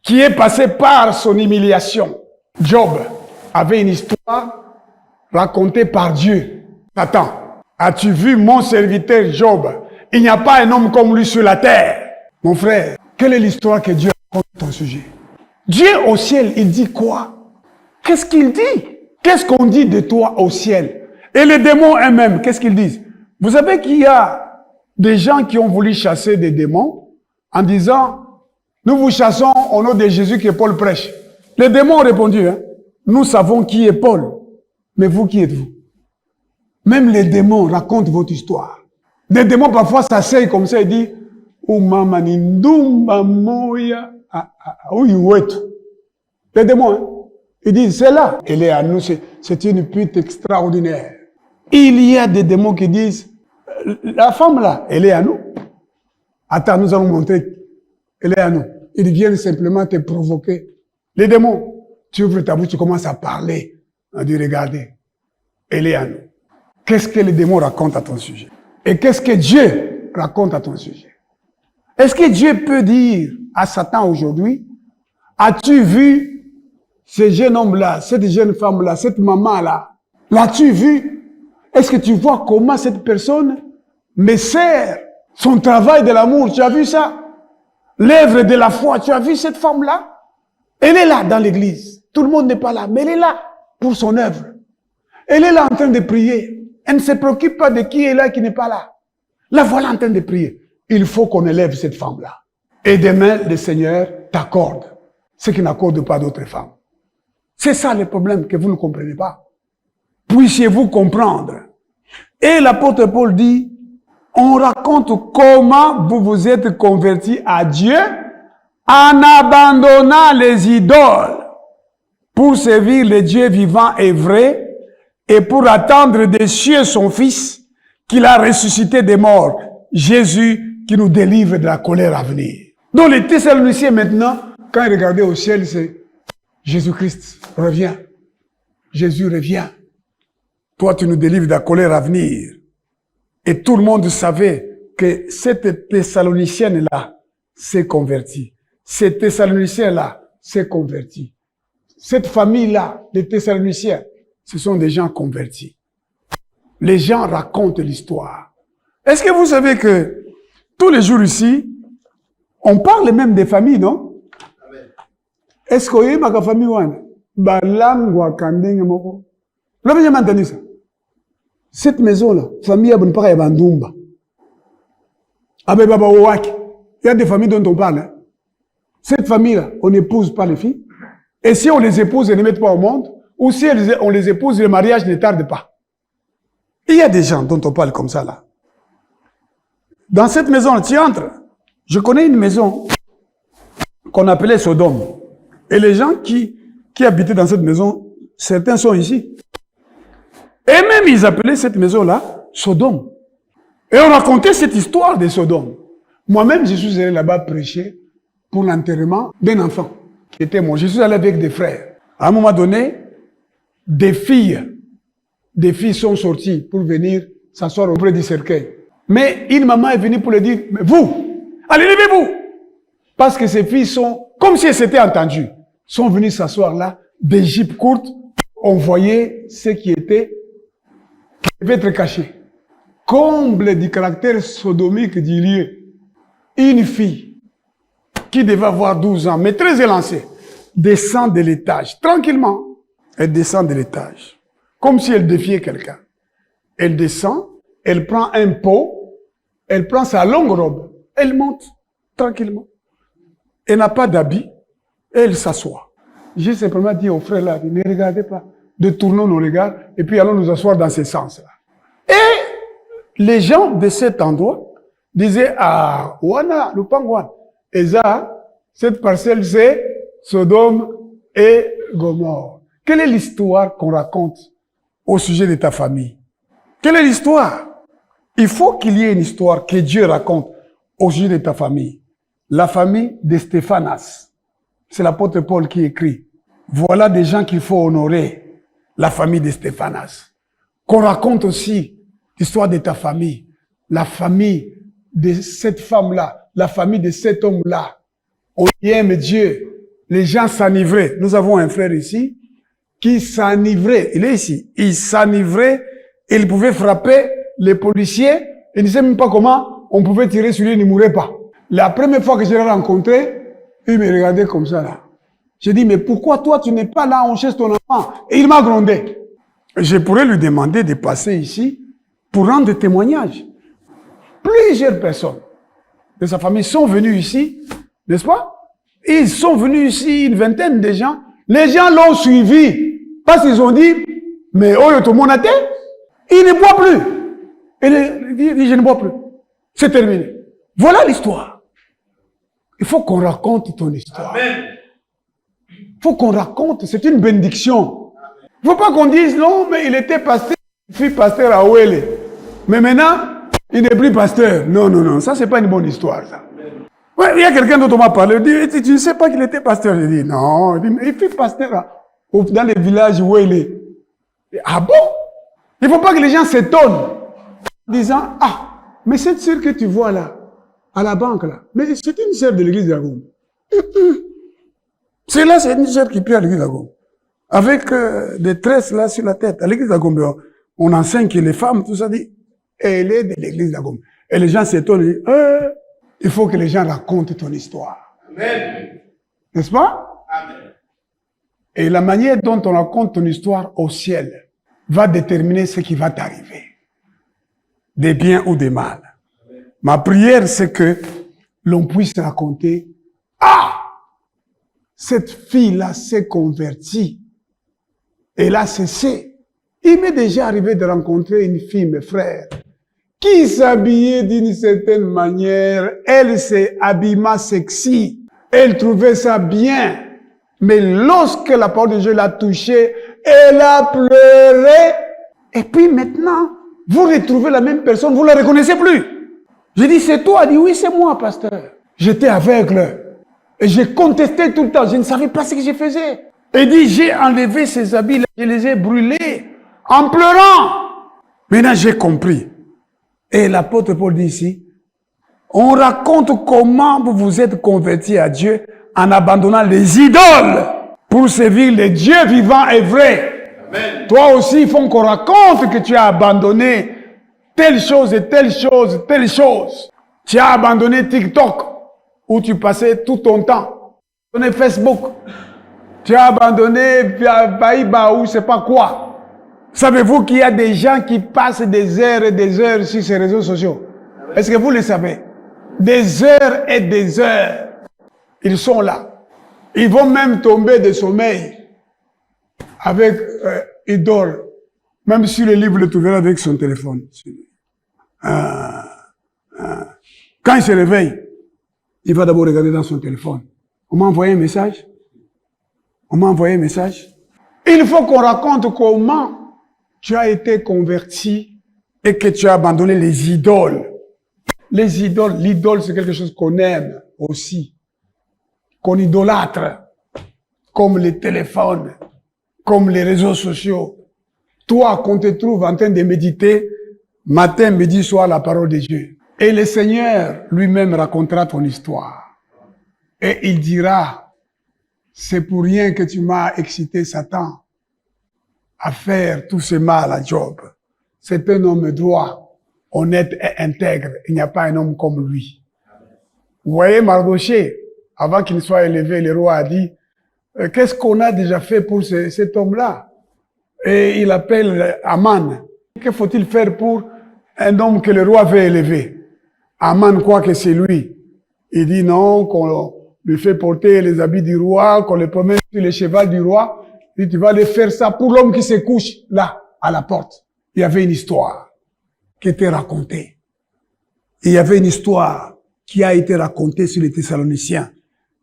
qui est passée par son humiliation, Job avait une histoire racontée par Dieu. Satan, as-tu vu mon serviteur Job? Il n'y a pas un homme comme lui sur la terre. Mon frère, quelle est l'histoire que Dieu raconte à ton sujet? Dieu au ciel, il dit quoi? Qu'est-ce qu'il dit? Qu'est-ce qu'on dit de toi au ciel? Et les démons eux-mêmes, qu'est-ce qu'ils disent? Vous savez qu'il y a des gens qui ont voulu chasser des démons en disant, nous vous chassons au nom de Jésus que Paul prêche. Les démons ont répondu, nous savons qui est Paul, mais vous qui êtes-vous? Même les démons racontent votre histoire. Des démons parfois s'asseyent comme ça et disent, les démons, ils disent, c'est là. Elle est à nous, c'est une pute extraordinaire. Il y a des démons qui disent, la femme là, elle est à nous. Attends, nous allons montrer, elle est à nous. Ils viennent simplement te provoquer. Les démons, tu ouvres ta bouche, tu commences à parler. On dit, regardez, elle est à nous. Qu'est-ce que les démons racontent à ton sujet? Et qu'est-ce que Dieu raconte à ton sujet? Est-ce que Dieu peut dire à Satan aujourd'hui, as-tu vu ce jeune homme-là, cette jeune femme-là, cette maman-là? L'as-tu vu? Est-ce que tu vois comment cette personne me sert son travail de l'amour? Tu as vu ça? L'œuvre de la foi, tu as vu cette femme-là? Elle est là dans l'église. Tout le monde n'est pas là, mais elle est là pour son œuvre. Elle est là en train de prier. Elle ne se préoccupe pas de qui est là et qui n'est pas là. La voilà en train de prier. Il faut qu'on élève cette femme-là. Et demain, le Seigneur t'accorde ce qu'il n'accorde pas d'autres femmes. C'est ça le problème que vous ne comprenez pas. Puissiez-vous comprendre. Et l'apôtre Paul dit, on raconte comment vous vous êtes convertis à Dieu en abandonnant les idoles pour servir le Dieu vivant et vrai et pour attendre des cieux son Fils qu'il a ressuscité des morts, Jésus qui nous délivre de la colère à venir. Donc les Thessaloniciens maintenant, quand ils regardaient au ciel, c'est Jésus-Christ revient. Jésus revient. Toi, tu nous délivres de la colère à venir. Et tout le monde savait que cette Thessalonicienne-là s'est convertie. Cet Thessaloniciens-là s'est converti. Cette famille-là, les Thessaloniciens, ce sont des gens convertis. Les gens racontent l'histoire. Est-ce que vous savez que tous les jours ici, on parle même des familles, non? Est-ce qu'il y a une famille ou une? Balangwa kandenge moko. Vous l'avez jamais entendu ça? Cette maison-là, famille à Bonpara et Bandumba. Abe Baba Owak. Il y a des familles dont on parle. Cette famille-là, on n'épouse pas les filles. Et si on les épouse et ne les met pas au monde, ou si on les épouse, le mariage ne tarde pas. Il y a des gens dont on parle comme ça là. Dans cette maison, tu entres. Je connais une maison qu'on appelait Sodome. Et les gens qui habitaient dans cette maison, certains sont ici. Et même ils appelaient cette maison-là Sodome. Et on racontait cette histoire de Sodome. Moi-même, je suis allé là-bas prêcher pour l'enterrement d'un enfant qui était mort. Je suis allé avec des frères. À un moment donné, des filles sont sorties pour venir s'asseoir auprès du cercueil. Mais une maman est venue pour lui dire, mais vous, allez, levez-vous. Parce que ces filles sont, comme si elles s'étaient entendues, sont venues s'asseoir là, des jupes courtes, on voyait ce qui devait être caché. Comble du caractère sodomique du lieu. Une fille qui devait avoir 12 ans, mais très élancée, descend de l'étage, tranquillement. Elle descend de l'étage, comme si elle défiait quelqu'un. Elle descend, elle prend un pot, elle prend sa longue robe, elle monte tranquillement. Elle n'a pas d'habit, et elle s'assoit. J'ai simplement dit aux frères là, ne regardez pas, détournons nos regards, et puis allons nous asseoir dans ce sens-là. Et les gens de cet endroit disaient, ah, Wana, le pangouan, et ça, cette parcelle, c'est Sodome et Gomorrhe. Quelle est l'histoire qu'on raconte au sujet de ta famille? Quelle est l'histoire? Il faut qu'il y ait une histoire que Dieu raconte au sujet de ta famille. La famille de Stéphanas. C'est l'apôtre Paul qui écrit. Voilà des gens qu'il faut honorer. La famille de Stéphanas. Qu'on raconte aussi l'histoire de ta famille. La famille de cette femme-là. La famille de cet homme-là. On aime Dieu. Les gens s'enivraient. Nous avons un frère ici qui s'enivrait. Il est ici. Il s'enivrait. Il pouvait frapper les policiers. Il ne sait même pas comment on pouvait tirer sur lui, il ne mourait pas. La première fois que je l'ai rencontré, il me regardait comme ça là. J'ai dit, mais pourquoi toi tu n'es pas là, on cherche ton enfant? Et il m'a grondé. Je pourrais lui demander de passer ici pour rendre témoignage. Plusieurs personnes de sa famille sont venues ici, n'est-ce pas? Ils sont venus ici, une vingtaine de gens. Les gens l'ont suivi parce qu'ils ont dit, mais oh, tout le monde a été. Il ne boit plus. Il dit, je ne bois plus. C'est terminé. Voilà l'histoire. Il faut qu'on raconte ton histoire. Il faut qu'on raconte, c'est une bénédiction. Il ne faut pas qu'on dise, non, mais il était pasteur, il fut pasteur à Ouélé. Mais maintenant, il n'est plus pasteur. Non, non, non, ça c'est pas une bonne histoire, ça. Ouais, il y a quelqu'un dont on m'a parlé, il dit, tu ne sais pas qu'il était pasteur. Je dis, non, il fut pasteur dans les villages Ouélé. Ah bon? Il ne faut pas que les gens s'étonnent, en disant, ah, mais cette sœur que tu vois là, à la banque là, mais c'est une sœur de l'église de la Gombe. C'est là, c'est une sœur qui prie à l'église de la Gombe. Avec des tresses là sur la tête. À l'église de la Gombe, on enseigne que les femmes, tout ça dit, elle est de l'église de la Gombe. Et les gens s'étonnent, ils disent, il faut que les gens racontent ton histoire. Amen. N'est-ce pas? Amen. Et la manière dont on raconte ton histoire au ciel va déterminer ce qui va t'arriver. Des biens ou des mal. Amen. Ma prière, c'est que l'on puisse raconter, ah! Cette fille-là s'est convertie. Elle a cessé. Il m'est déjà arrivé de rencontrer une fille, mes frères, qui s'habillait d'une certaine manière. Elle s'est habillement sexy. Elle trouvait ça bien. Mais lorsque la parole de Dieu l'a touchée, elle a pleuré. Et puis maintenant, vous retrouvez la même personne, vous ne la reconnaissez plus. J'ai dit, c'est toi? Elle dit, oui, c'est moi, pasteur. J'étais aveugle. Et j'ai contesté tout le temps. Je ne savais pas ce que je faisais. Elle dit, j'ai enlevé ces habits, je les ai brûlés en pleurant. Maintenant, j'ai compris. Et l'apôtre Paul dit ici, on raconte comment vous vous êtes convertis à Dieu en abandonnant les idoles pour servir les dieux vivants et vrais. Amen. Toi aussi, il faut qu'on raconte que tu as abandonné telle chose et telle chose, telle chose. Tu as abandonné TikTok, où tu passais tout ton temps. Tu as abandonné Facebook. Tu as abandonné Baïba ou je ne sais pas quoi. Savez-vous qu'il y a des gens qui passent des heures et des heures sur ces réseaux sociaux? Est-ce que vous le savez? Des heures et des heures. Ils sont là. Ils vont même tomber de sommeil avec idole. Même sur le livre, le trouver avec son téléphone. Quand il se réveille, il va d'abord regarder dans son téléphone. On m'a envoyé un message. On m'a envoyé un message. Il faut qu'on raconte comment tu as été converti et que tu as abandonné les idoles. Les idoles, l'idole c'est quelque chose qu'on aime aussi, qu'on idolâtre, comme les téléphones, comme les réseaux sociaux. Toi, qu'on te trouve en train de méditer, matin, midi, soir, la parole de Dieu. Et le Seigneur lui-même racontera ton histoire. Et il dira, c'est pour rien que tu m'as excité, Satan, à faire tout ce mal à Job. C'est un homme droit, honnête et intègre. Il n'y a pas un homme comme lui. Vous voyez, Mardochée, avant qu'il ne soit élevé, le roi a dit, qu'est-ce qu'on a déjà fait pour cet homme-là? Et il appelle Aman. Que faut-il faire pour un homme que le roi veut élever? Aman croit que c'est lui. Il dit non, qu'on lui fait porter les habits du roi, qu'on le promène sur le cheval du roi. Il dit, tu vas aller faire ça pour l'homme qui se couche là, à la porte. Il y avait une histoire qui était racontée. Il y avait une histoire qui a été racontée sur les Thessaloniciens.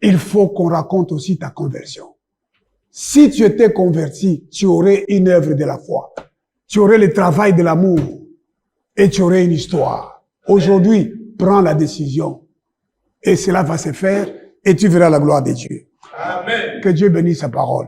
Il faut qu'on raconte aussi ta conversion. Si tu étais converti, tu aurais une œuvre de la foi. Tu aurais le travail de l'amour. Et tu aurais une histoire. Aujourd'hui, prends la décision. Et cela va se faire et tu verras la gloire de Dieu. Amen. Que Dieu bénisse sa parole.